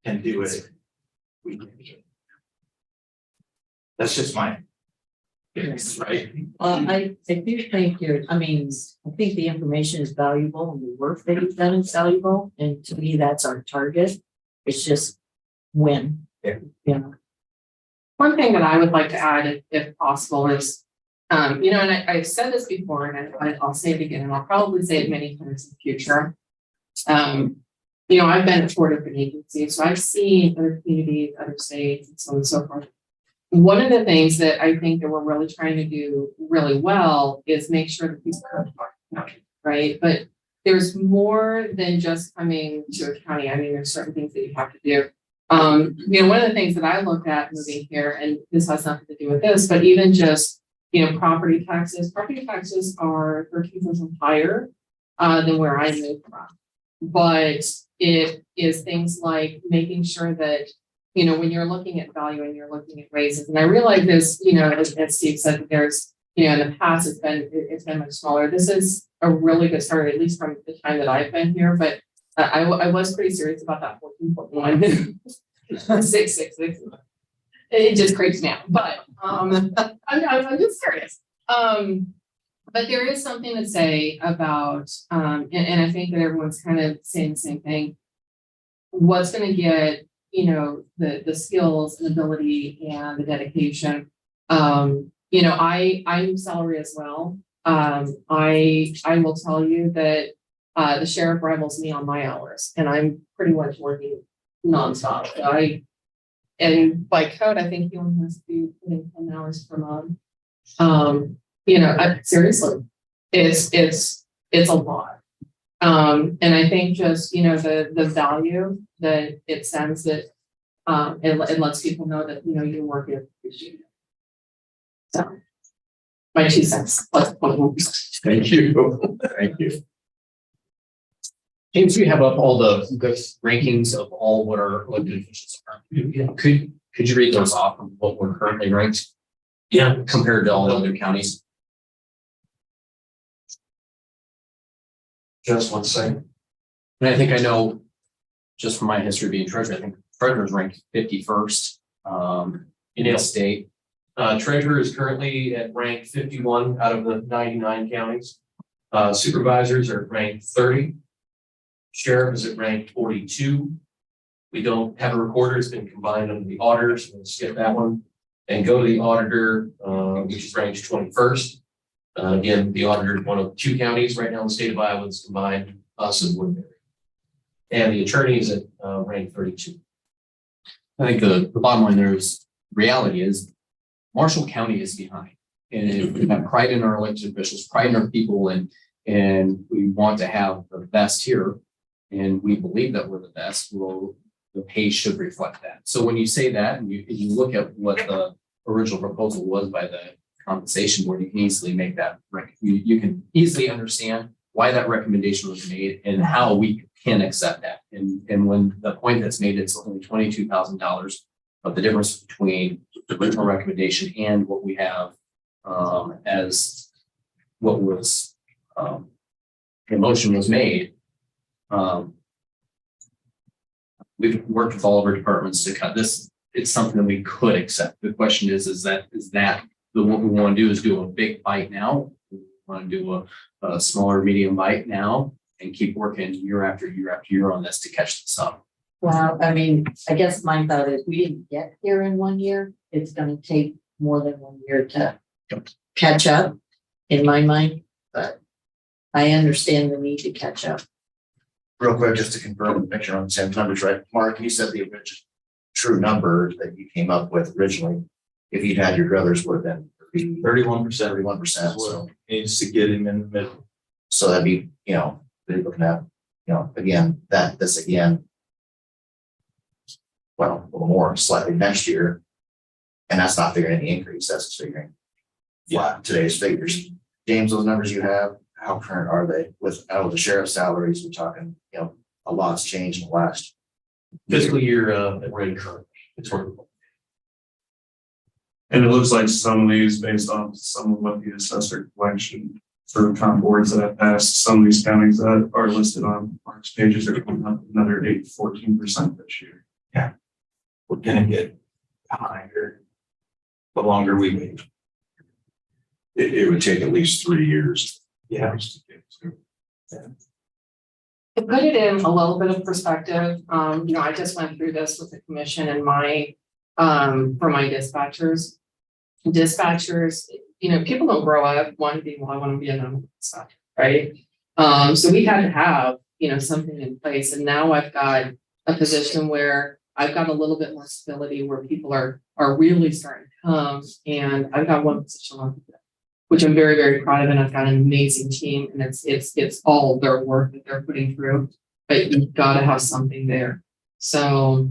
can do it, we can do it. That's just my guess, right? Well, I do think I think the information is valuable and the work that you've done is valuable. And to me, that's our target. It's just when. Yeah. You know. One thing that I would like to add, if possible, is, you know, and I've said this before, and I'll say it again, and I'll probably say it many times in the future. You know, I've been at 4 different agencies, so I've seen other communities, other states, and so on and so forth. One of the things that I think that we're really trying to do really well is make sure that people come to our county, right? But there's more than just coming to a county. I mean, there's certain things that you have to do. You know, one of the things that I look at moving here, and this has nothing to do with this, but even just, you know, property taxes are 13% higher than where I moved from. But it is things like making sure that you know, when you're looking at value and you're looking at raises, and I realize this, you know, as Steve said, there's, you know, in the past, it's been much smaller. This is a really good start, at least from the time that I've been here, but I was pretty serious about that 14.1. 666. It just creeps me out, but I'm just serious. But there is something to say about, and I think that everyone's kind of saying the same thing. What's going to get, you know, the skills and ability and the dedication. You know, I'm salary as well. I will tell you that the sheriff rivals me on my hours, and I'm pretty much working nonstop. So and by code, I think he only has to be putting 10 hours per month. You know, seriously, it's a lot. And I think just, you know, the value that it sends, that it lets people know that, you know, your work is appreciated. So my 2 cents, plus 21%. Thank you. Thank you. James, you have up all the rankings of all what our elected officials are. Could you read those off of what we're currently ranked? Yeah. Compared to all the other counties? Just 1 second. And I think I know, just from my history being treasurer, I think treasurer's ranked 51st in the state. Treasurer is currently at rank 51 out of the 99 counties. Supervisors are ranked 30. Sheriff is at rank 42. We don't have a recorder. It's been combined under the auditors. We'll skip that one and go to the auditor, which is ranked 21st. Again, the auditor is one of 2 counties right now in the state of Iowa that's combined, us and Woodbury. And the attorney is at rank 32. I think the bottom line there is, reality is Marshall County is behind. And if we have pride in our elected officials, pride in our people, and we want to have the best here, and we believe that we're the best, well, the pay should reflect that. So when you say that, and you look at what the original proposal was by the compensation board, you can easily make that, you can easily understand why that recommendation was made and how we can accept that. And when the point that's made, it's only $22,000 of the difference between the original recommendation and what we have as what was the motion was made. We've worked with all of our departments to cut this. It's something that we could accept. The question is that what we want to do is do a big bite now? We want to do a smaller, medium bite now and keep working year after year after year on this to catch this up. Well, I mean, I guess my thought is we didn't get here in 1 year. It's going to take more than 1 year to catch up in my mind, but I understand the need to catch up. Real quick, just to confirm the picture on the same numbers, right? Mark, you said the original true number that you came up with originally, if you'd had your druthers, would have been 31%. 31%. So, Needs to get him in the middle. so that'd be, you know, they're looking at, you know, again, this again. Well, a little more slightly next year. And that's not figuring any increase, that's just figuring flat today's figures. James, those numbers you have, how current are they? With out of the sheriff's salaries, we're talking, you know, a lot's changed in the last. Fiscal year at rate current. It's workable. And it looks like some of these, based on some of what the assessor collection for comp boards that have passed, some of these counties that are listed on Mark's pages are going up another 14% this year. We're gonna get behind her the longer we wait. It would take at least 3 years. Yeah. To get to. To put it in a little bit of perspective, you know, I just went through this with the commission and my, for my dispatchers. Dispatchers, you know, people don't grow up wanting to be, well, I want to be a number dispatcher, right? So we had to have, you know, something in place, and now I've got a position where I've got a little bit more stability, where people are really starting to come, and I've got one position on it, which I'm very, very proud of, and I've got an amazing team, and it's all their work that they're putting through, but you've got to have something there. So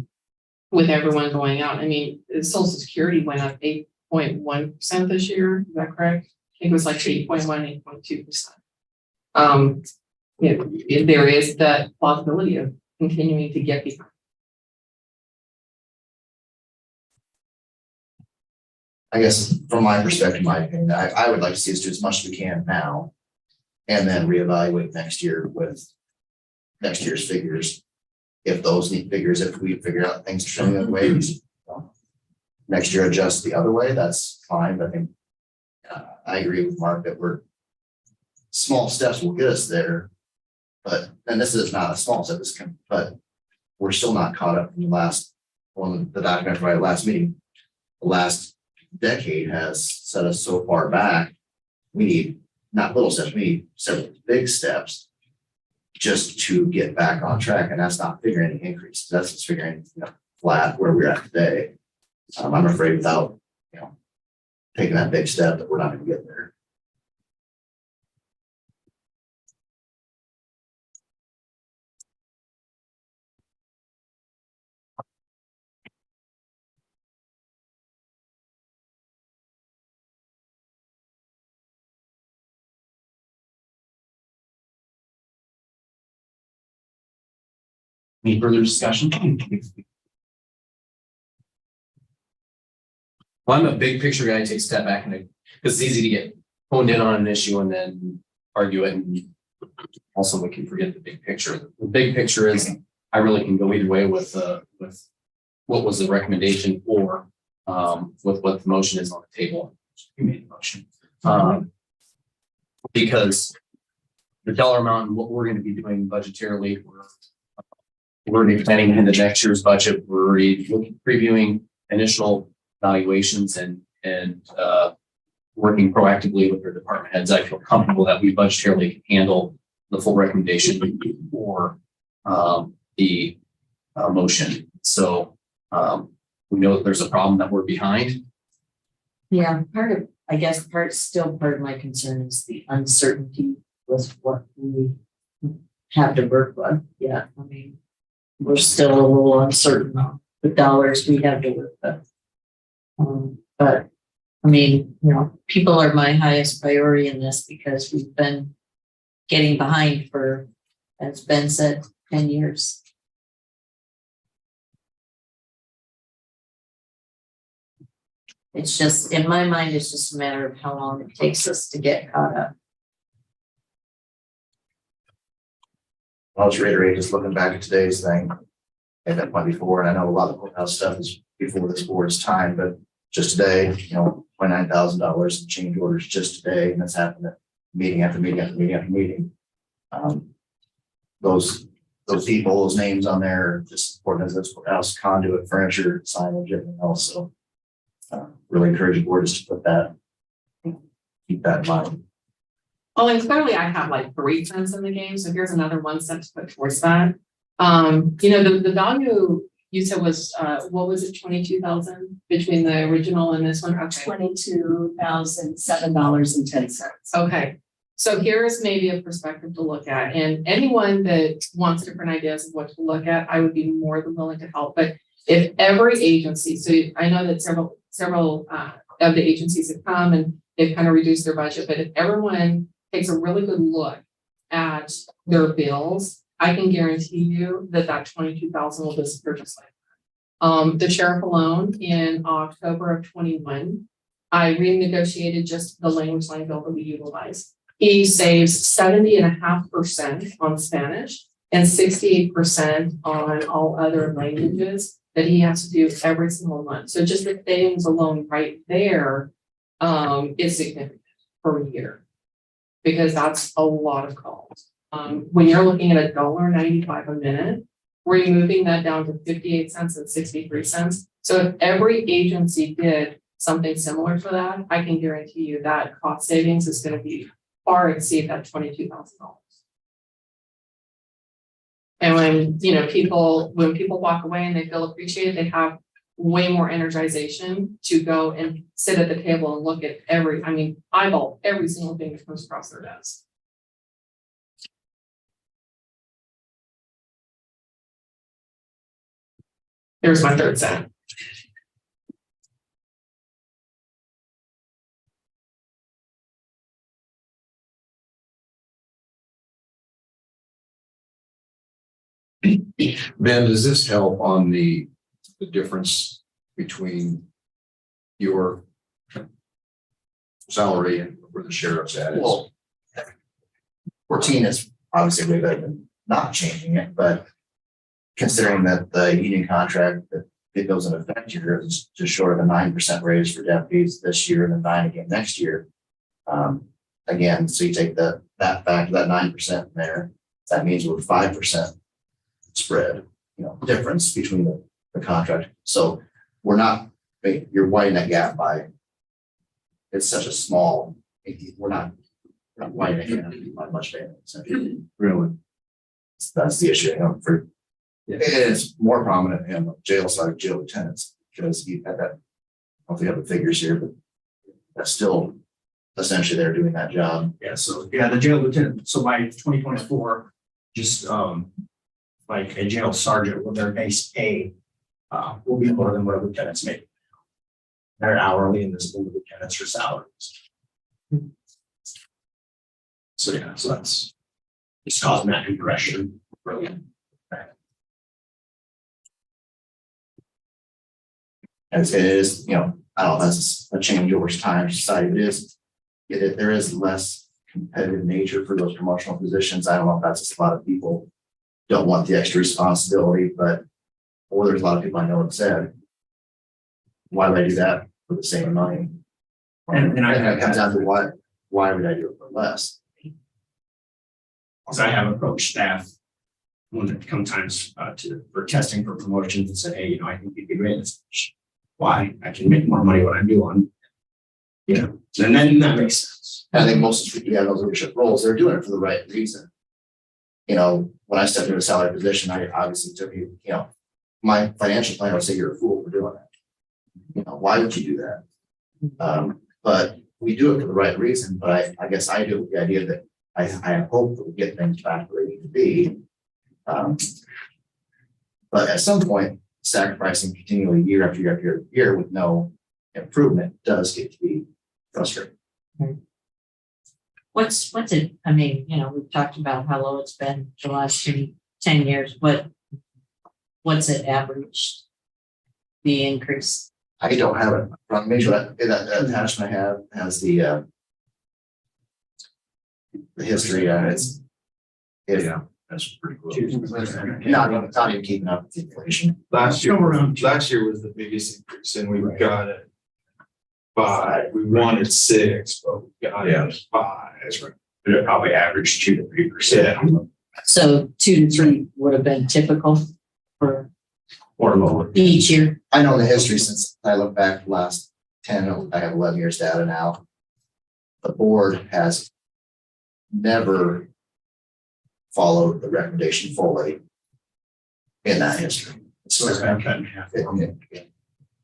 with everyone going out, I mean, Social Security went up 8.1% this year. Is that correct? I think it was like 8.1, 8.2%. You know, there is that possibility of continuing to get people I guess from my perspective, my opinion, I would like to see us do as much as we can now. And then reevaluate next year with next year's figures. If those need figures, if we figure out things are showing other ways. Next year adjust the other way, that's fine, but I think. I agree with Mark that small steps will get us there. But, and this is not a small step, but we're still not caught up in the last, on the document right last meeting. The last decade has set us so far back. We need not little steps, we need several big steps just to get back on track. And that's not figuring any increase. That's just figuring, flat where we're at today. I'm afraid without, taking that big step that we're not going to get there. Any further discussion? Well, I'm a big picture guy, take a step back and because it's easy to get honed in on an issue and then argue it. And also we can forget the big picture. The big picture is I really can go either way with what was the recommendation or with what the motion is on the table. You made the motion. Because the dollar amount and what we're going to be doing budgetarily, we're already planning into next year's budget. We're already previewing initial valuations and working proactively with their department heads. I feel comfortable that we budgetarily can handle the full recommendation or the motion. So we know that there's a problem that we're behind. Yeah, still part of my concern is the uncertainty with what we have to work with. Yeah, I mean, we're still a little uncertain on the dollars we have to work with. But I mean, people are my highest priority in this because we've been getting behind for, as Ben said, 10 years. It's just, in my mind, it's just a matter of how long it takes us to get caught up. I'll just reiterate, just looking back at today's thing, and that point before, and I know a lot of the courthouse stuff is before this board's time, but just today, $29,000 in change orders just today, and that's happened at meeting after meeting after meeting after meeting. Those people, those names on there are just important as this courthouse conduit, furniture, signage, everything else. So really encourage the board to put that, keep that in mind. Well, and clearly I have like 3 cents in the game, so here's another 1 cent to put towards that. The value you said was, what was it, 22,000 between the original and this one? Okay. $22,007.10. Okay, so here's maybe a perspective to look at, and anyone that wants different ideas of what to look at, I would be more than willing to help. But if every agency, so I know that several of the agencies have come and they've kind of reduced their budget, but if everyone takes a really good look at their bills, I can guarantee you that 22,000 will disappear just like that. The sheriff alone in October of 21, I renegotiated just the language line bill that we utilize. He saves 70.5% on Spanish and 68% on all other languages that he has to do every single month. So just the things alone right there is significant per year, because that's a lot of calls. When you're looking at $1.95 a minute, we're moving that down to 58 cents and 63 cents. So if every agency did something similar to that, I can guarantee you that cost savings is going to be far exceed that $22,000. And when people walk away and they feel appreciated, they have way more energization to go and sit at the table and look at eyeball every single thing that comes across their desk. There's my 3rd cent. Ben, does this help on the difference between your salary and where the sheriff's at is. Well, 14 is obviously way better than not changing it, but considering that the union contract that it goes into effect here is just short of a 9% raise for deputies this year and then 9 again next year. Again, so you take that factor, that 9% in there, that means we're 5% spread, difference between the contract. So we're not, you're widening that gap by, it's such a small, we're not widening it by much. Really? That's the issue, it's more prominent in the jail side, jail lieutenants, because you had that, I don't know if you have the figures here, but that's still essentially they're doing that job. Yeah, so, yeah, the jail lieutenant, so by 2024, just, like a jail sergeant with their base pay, will be more than what a lieutenant's make. They're hourly and this the lieutenants are salaries. So, yeah, so that's just causing that compression, really. As it is, I don't know, that's a change over time society. There is less competitive nature for those promotional positions. I don't know if that's just a lot of people don't want the extra responsibility, or there's a lot of people I know that said, why would I do that for the same money? And it comes down to why would I do it for less? So I have approached staff when it comes times for testing for promotions and said, hey, I think you'd be great at this position. Why? I can make more money when I'm doing. And then that makes sense. I think most people who have those leadership roles, they're doing it for the right reason. When I stepped into a salary position, I obviously took my financial plan would say you're a fool for doing that. Why would you do that? But we do it for the right reason. But I guess I do it with the idea that I hope that we get things back where they need to be. But at some point, sacrificing continually year after year after year with no improvement does get to be frustrating. What's it, we've talked about how low it's been the last 10 years, what's it averaged? The increase? I don't have it. Make sure that attachment I have has the history. That's pretty cool. Not even keeping up with the inflation. Last year was the biggest increase and we got it 5. We wanted 6, but we got it 5. That's right. It probably averaged 2 to 3%. So 2 to 3 would have been typical for Or lower. each year. I know the history since I look back the last 10, I have 11 years data now. The board has never followed the recommendation fully in that history. So it's been cut in half.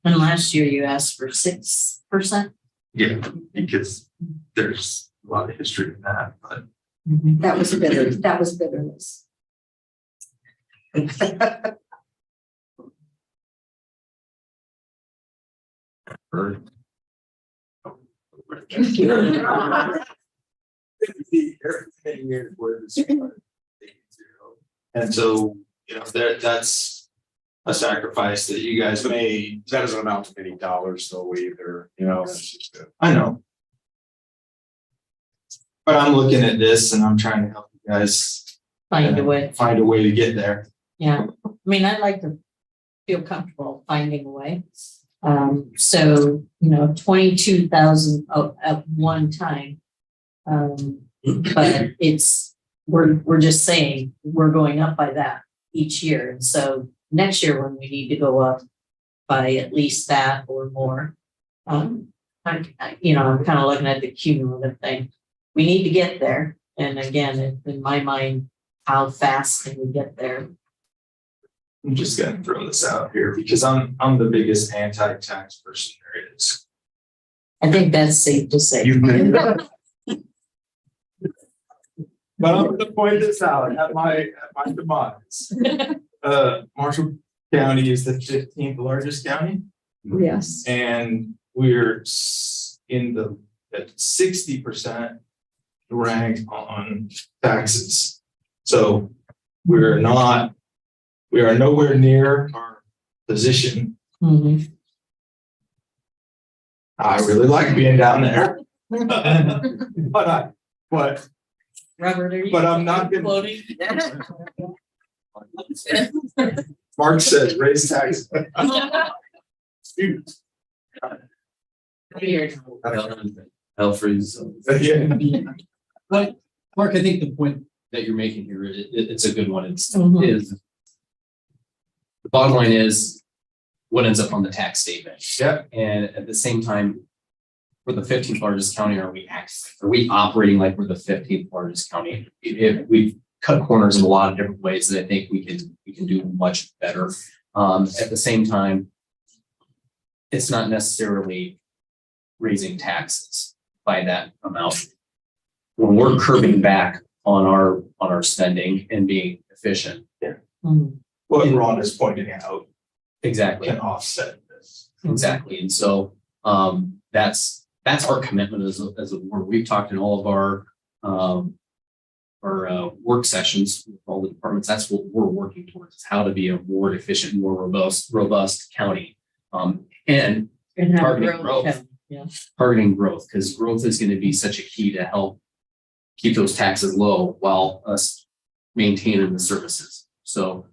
And last year you asked for 6%. Yeah, because there's a lot of history in that, but That was bitterness. and so, that's a sacrifice that you guys made. That doesn't amount to many dollars though either, it's just I know. But I'm looking at this and I'm trying to help you guys Find a way. find a way to get there. Yeah, I'd like to feel comfortable finding a way. So, 22,000 at one time. But we're just saying, we're going up by that each year. And so next year when we need to go up by at least that or more, I'm kind of looking at the cumulative thing. We need to get there. And again, in my mind, how fast can we get there? I'm just gonna throw this out here because I'm the biggest anti-tax person there is. I think that's safe to say. But I'm gonna point this out at my demise. Marshall County is the 15th largest county. Yes. And we're in the 60% rank on taxes. So we are nowhere near our position. Mhm. I really like being down there. But Robert, are you? But I'm not gonna- Quoting? Mark says raise taxes. Hell freeze. But Mark, I think the point that you're making here, it's a good one. Mhm. Is the bottom line is what ends up on the tax statement. Yep. And at the same time, we're the 15th largest county. Are we operating like we're the 15th largest county? If we've cut corners in a lot of different ways that I think we can do much better. At the same time, it's not necessarily raising taxes by that amount. When we're curbing back on our spending and being efficient. Mhm. What Ron is pointing out Exactly. can offset this. Exactly. And so that's our commitment as a board. We've talked in all of our work sessions with all the departments. That's what we're working towards, is how to be a more efficient, more robust county. And And have Targeting growth. Yeah. targeting growth, because growth is going to be such a key to help keep those taxes low while us maintaining the services. So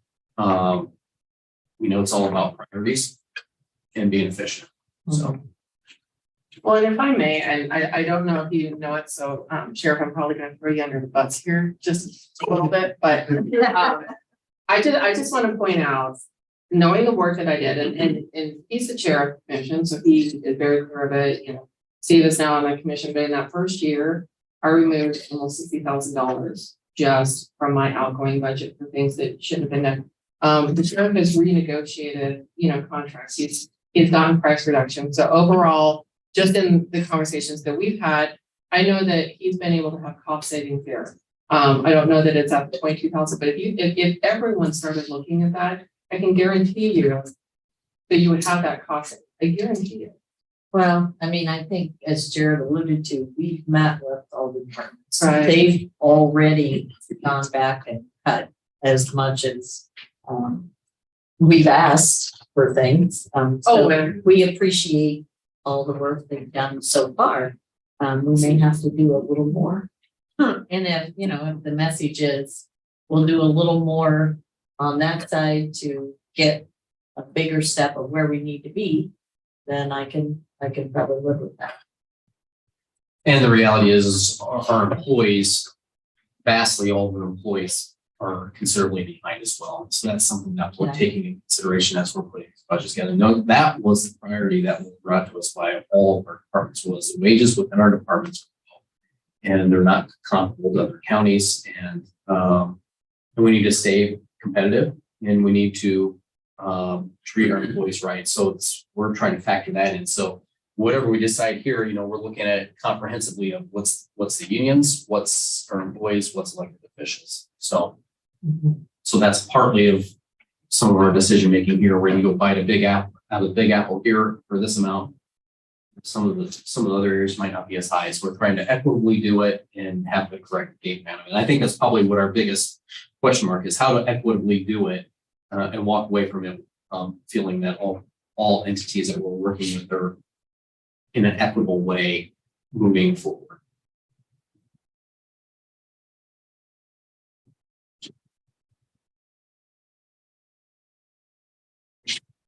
we know it's all about priorities and being efficient. So Well, and if I may, and I don't know if you know it, so Sheriff, I'm probably gonna throw you under the bus here just a little bit, but I just want to point out, knowing the work that I did, and he's the chair of the commission, so he is very clear of it, you know. Steve is now on the commission, but in that first year, I removed almost $60,000 just from my outgoing budget for things that shouldn't have been done. The sheriff has renegotiated, contracts. He's gotten price reduction. So overall, just in the conversations that we've had, I know that he's been able to have cost savings there. I don't know that it's at 22,000, but if everyone started looking at that, I can guarantee you that you would have that cost. I guarantee it. Well, I mean, I think as Jared alluded to, we've met with all the departments. Right. They've already gone back and cut as much as we've asked for things. So and we appreciate all the work they've done so far. We may have to do a little more. And if the message is, we'll do a little more on that side to get a bigger step of where we need to be, then I can probably live with that. and the reality is our employees, vastly all of our employees are considerably behind as well. So that's something that we're Yeah. taking into consideration as we're putting this budget together. No, that was the priority that was brought to us by all of our departments, was the wages within our departments. And they're not comparable to other counties, and we need to stay competitive, and we need to treat our employees right. So we're trying to factor that in. So whatever we decide here, we're looking at comprehensively of what's the unions, what's our employees, what's elected officials. So that's partly of some of our decision making here. We're going to go bite a big apple out of the big apple here for this amount. Some of the other areas might not be as high. So we're trying to equitably do it and have the correct game plan. And I think that's probably what our biggest question mark is, how to equitably do it and walk away from it feeling that all entities that we're working with are in an equitable way moving forward.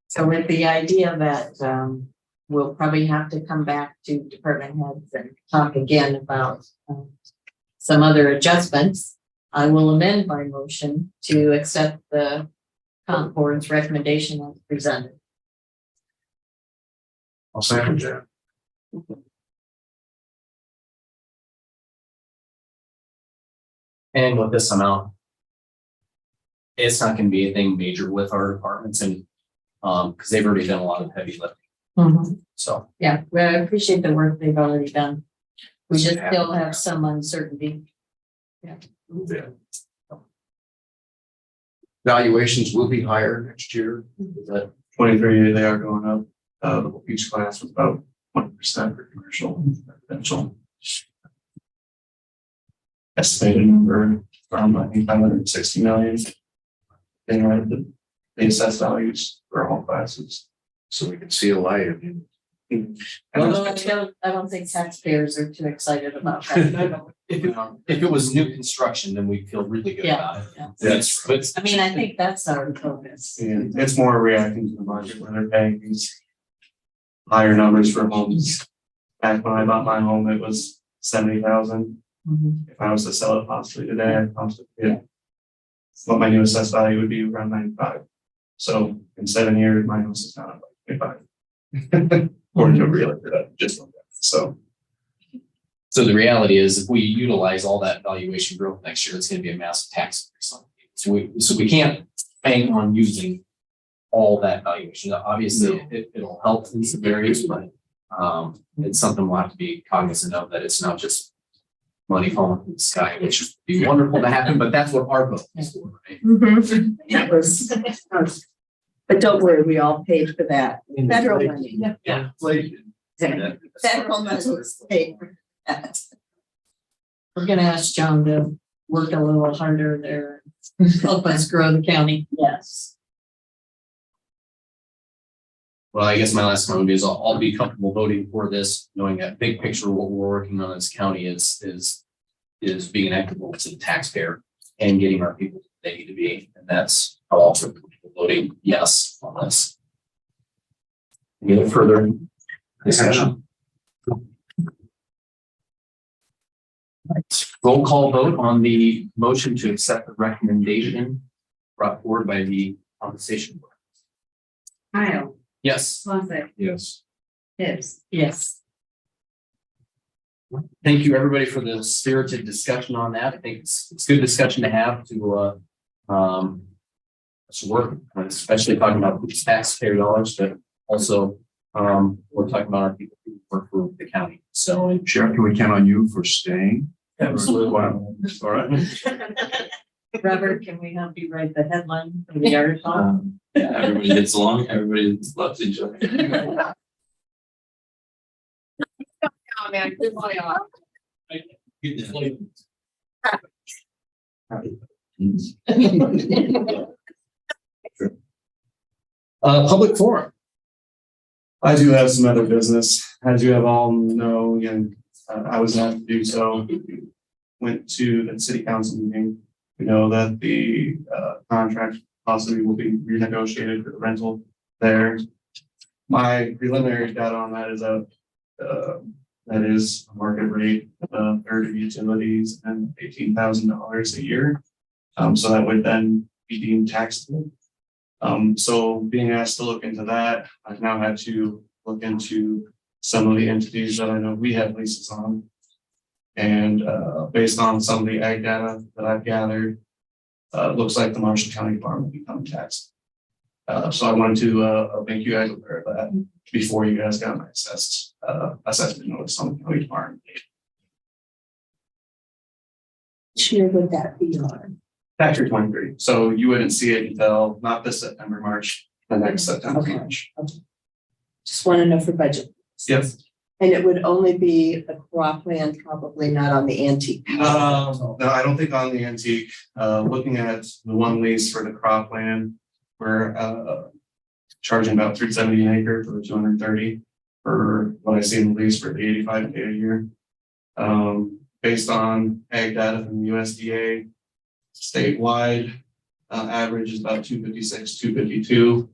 So with the idea that we'll probably have to come back to department heads and talk again about some other adjustments, I will amend my motion to accept the comp board's recommendation as presented. I'll second that. And with this amount, it's not going to be anything major with our departments, and because they've already done a lot of heavy lifting. So Yeah, well, I appreciate the work they've already done. We just Yeah. still have some uncertainty. Valuations will be higher next year. that 23, they are going up. Each class was about 1% for commercial and residential. Estimated number from, I think, 560 million. They are the assessed values for all classes. So we can see a light at the I don't think taxpayers are too excited about that. If it was new construction, then we'd feel really good Yeah, about it. yeah. That's, but I mean, I think that's our focus. And it's more reacting to the market where they're paying these higher numbers for homes. Back when I bought my home, it was 70,000. Mhm. If I was to sell it possibly today, I'd possibly get what my new assessed value would be around 95. So in 7 years, my house is not like 25. According to a realtor, that just like that. So so the reality is if we utilize all that valuation growth next year, it's gonna be a massive tax increase on people. So we can't bank on using all that valuation. Obviously, it'll help in some areas, but it's something we'll have to be cognizant of, that it's not just money falling from the sky, which would be wonderful to happen, but that's what our vote is for, right? That was, but don't worry, we all paid for that. Federal money. Yeah. Federal money was paid for that. We're gonna ask John to work a little harder there, help us grow the county. Yes. Well, I guess my last comment is I'll be comfortable voting for this, knowing that big picture, what we're working on as county is being equitable to the taxpayer and getting our people where they need to be. And that's how I'll feel comfortable voting yes on this. Any other further discussion? Right. Roll call vote on the motion to accept the recommendation brought forward by the compensation board. Kyle, Yes. Swansea, Yes. Hibbs. Yes. Thank you, everybody, for the spirited discussion on that. I think it's good discussion to have to work, especially talking about these taxpayer dollars, but also we're talking about our people who work for the county. So Sheriff, can we count on you for staying? absolutely. Wow. All right. Robert, can we help you write the headline for the article? Yeah, everybody gets along, everybody loves each other. Oh, man, good boy, Public forum. I do have some other business. As you have all know, again, I was asked to do so. Went to the city council meeting. We know that the contract possibly will be renegotiated for the rental there. My preliminary data on that is that is a market rate, third of utilities and $18,000 a year. So that would then be deemed taxable. So being asked to look into that, I've now had to look into some of the entities that I know we have leases on. And based on some of the ag data that I've gathered, it looks like the Marshall County farm will become taxed. So I wanted to make you guys aware of that before you guys got my assessment notice on the county farm. Sure, would that be on? Tax year 23. So you wouldn't see it until not this September, March, the next September, Okay. March. Just want to know for budget. Yes. And it would only be the cropland, probably not on the antique. No, I don't think on the antique. Looking at the one lease for the cropland, we're charging about $370 an acre for the 230 for what I see in the lease for the $85K a year. Based on ag data from the USDA, statewide average is about 256, 252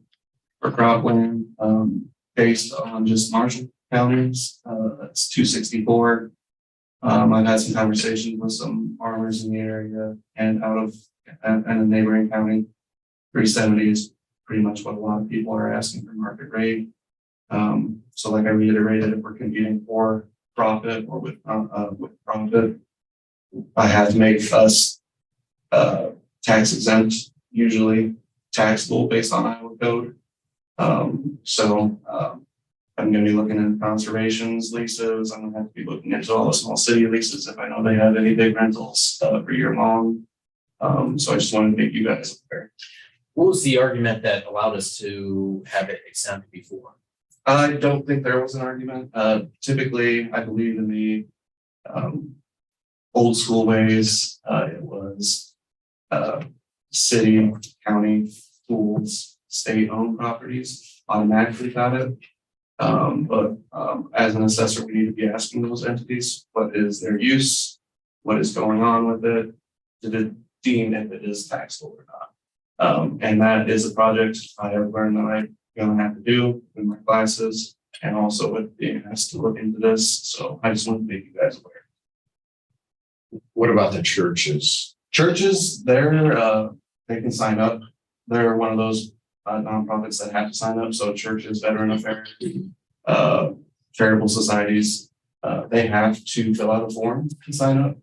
for cropland. Based on just Marshall counties, that's 264. I've had some conversations with some farmers in the area and and a neighboring county. 370 is pretty much what a lot of people are asking for market rate. So like I reiterated, if we're competing for profit or with profit, I have to make us tax exempt, usually taxable based on Iowa code. I'm going to be looking at conservations leases. I'm going to have to be looking into all the small city leases if I know they have any big rentals for year long. So I just wanted to make you guys aware. What was the argument that allowed us to have it exempt before? I don't think there was an argument. Typically, I believe in the old school ways, it was city, county, schools, state-owned properties automatically got it. As an assessor, we need to be asking those entities, what is their use? What is going on with it? To deem if it is taxable or not. And that is a project I have learned that I'm gonna have to do in my classes and also with being asked to look into this. So I just want to make you guys aware. What about the churches? Churches, they can sign up. They're one of those nonprofits that have to sign up. So churches, veteran affairs, charitable societies, they have to fill out a form to sign up.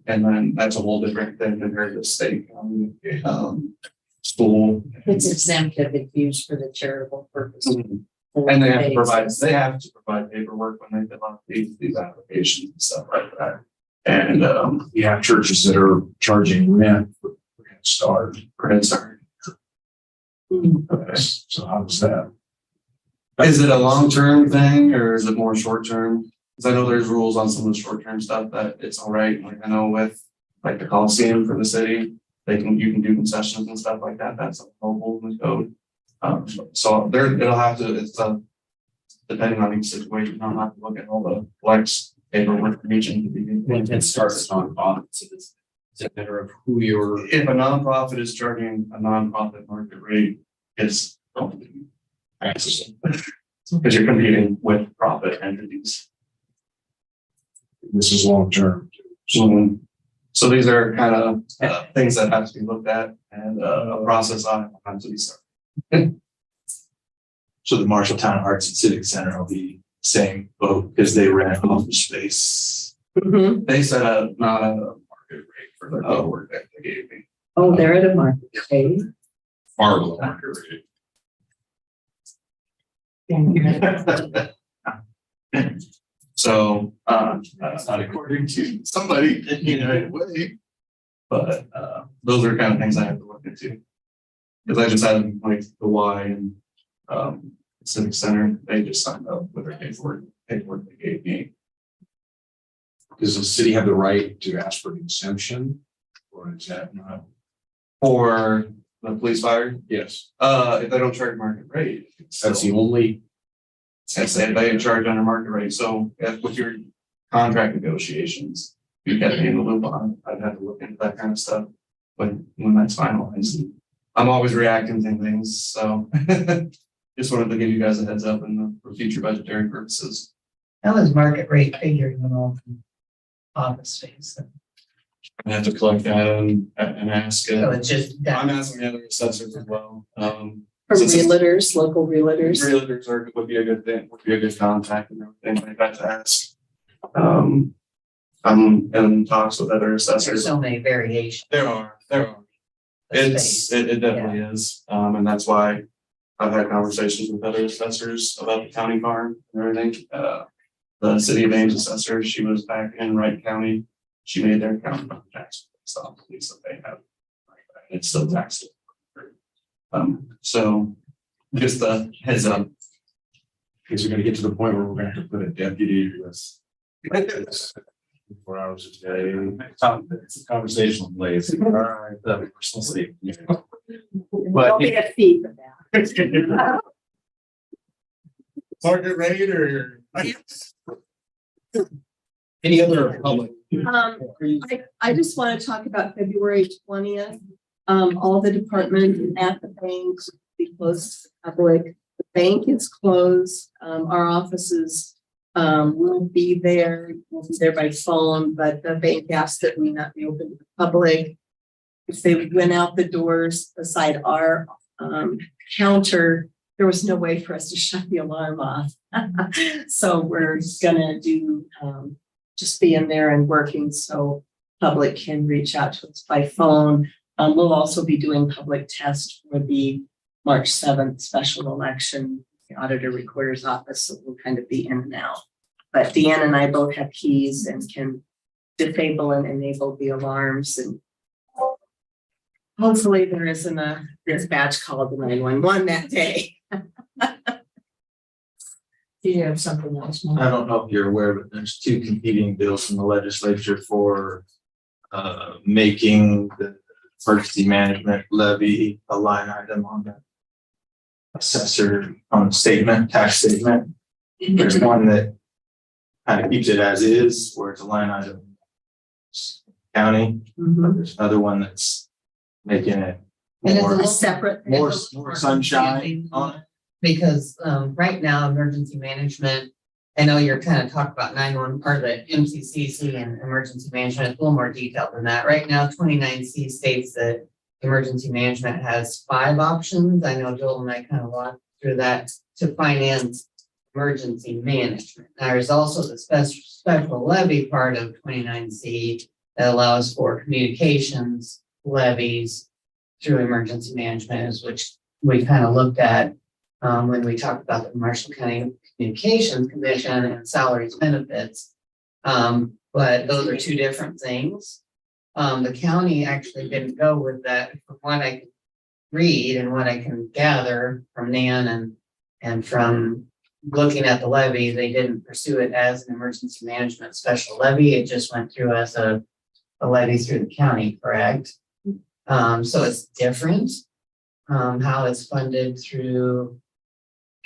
And then that's a whole different thing compared to state, school. It's exempt if it's used for the charitable purpose. And they have to provide paperwork when they fill out these applications and stuff like that. And, You have churches that are charging rent for Head Start. for Head Start. Okay, so how does that? Is it a long-term thing or is it more short-term? Because I know there's rules on some of the short-term stuff that it's all right. Like I know with like the Coliseum for the city, you can do concessions and stuff like that. That's a whole in the code. So it'll have to, depending on each situation, I'll have to look at all the flex paperwork for each individual. When it starts on so it's a matter of who you're. If a nonprofit is charging a nonprofit market rate, it's because you're competing with profit entities. This is long term. So these are kind of things that have to be looked at and a process on how to be started. So the Marshalltown Arts and Civic Center will be same boat because they rent office space. They set a not a market rate for their work that they gave me. Oh, they're at a market rate. Far below market rate. So that's not according to somebody in the United Way. But those are kind of things I have to look into. Because I just had like the Y and Civic Center, they just signed up with their paperwork they gave me. Does the city have the right to ask for an exemption? Or is that not? For the police fire, Yes. if they don't charge market rate. That's the only. I say they charge under market rate, so with your contract negotiations, you got to be in the loop on, I'd have to look into that kind of stuff when that's finalized. I'm always reacting to things, so just wanted to give you guys a heads up for future budgetary purposes. How is market rate figured in all office space? I have to collect that and ask. So it's just. I'm asking the other assessors as well. For realtors, local realtors. Realtors would be a good thing, would be a good contact and everything like that to ask. I'm in talks with other assessors. There's so many variations. There are. It definitely is. And that's why I've had conversations with other assessors about the county farm and everything. The city of Ames assessor, she was back in Wright County. She made their county tax based off the lease that they have. It's still taxable. So just a heads up. Because we're gonna get to the point where we're gonna have to put a deputy with. 4 hours a day. It's a conversational place. All right, the personal safety. There'll be a fee for that. Market rate or? Any other public? I just want to talk about February 20th. All the departments at the bank will be closed to the public. The bank is closed. Our offices will be there. We'll be there by phone, but the bank asked that we not be open to the public. If they went out the doors beside our counter, there was no way for us to shut the alarm off. So we're gonna do just be in there and working so public can reach out to us by phone. We'll also be doing public tests for the March 7th special election, the auditor recorder's office, so we'll kind of be in and out. But Deanna and I both have keys and can disable and enable the alarms, and hopefully there isn't a dispatch call to 911 that day. Do you have something else? Mark? I don't know if you're aware, but there's two competing bills from the legislature for making the emergency management levy a line item on the assessor statement, tax statement. There's one that kind of keeps it as is, where it's a line item county, but there's another one that's making it And it's a more, little separate. more sunshine on it. Because right now, emergency management, I know you're kind of talking about 911 or the MCCC and emergency management, it's a little more detailed than that. Right now, 29C states that emergency management has 5 options. I know Joel and I kind of walked through that to finance emergency management. There's also the special levy part of 29C that allows for communications levies through emergency management, is which we kind of looked at when we talked about the Marshall County Communications Commission and salaries benefits. But those are 2 different things. The county actually didn't go with that. From what I can read and what I can gather from Nan and from looking at the levy, they didn't pursue it as an emergency management special levy. It just went through as a levy through the county, correct? So it's different, how it's funded through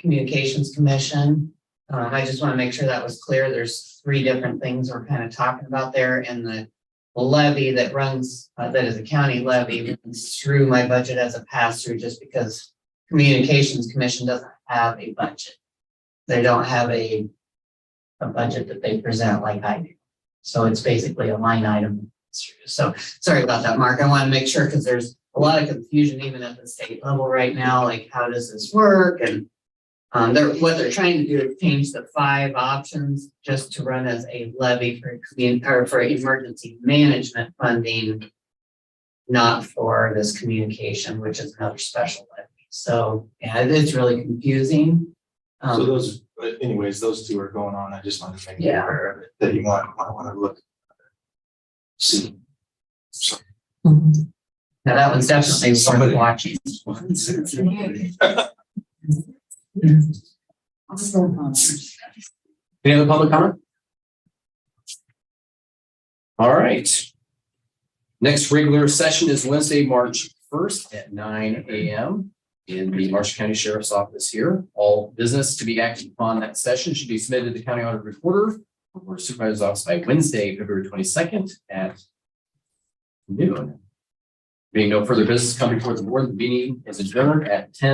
Communications Commission. I just want to make sure that was clear. There's 3 different things we're kind of talking about there, and the levy that runs, that is a county levy, runs through my budget as a pass-through, just because Communications Commission doesn't have a budget. They don't have a budget that they present like I do. So it's basically a line item. So sorry about that, Mark. I want to make sure, because there's a lot of confusion even at the state level right now, like how does this work? And what they're trying to do is change the 5 options just to run as a levy for emergency management funding, not for this communication, which is another special levy. So yeah, it's really confusing. So those, but anyways, those 2 are going on. I just wanted to make you aware of it, that you might want to look. See. So. Now that one's definitely worth watching. Any other public comment? All right. Next regular session is Wednesday, March 1st at 9 a.m. in the Marshall County Sheriff's Office here. All business to be acted upon that session should be submitted to the County Auditor Recorder or Supervisor's Office by Wednesday, February 22nd at noon. Being no further business coming before the board, the meeting is adjourned at 10.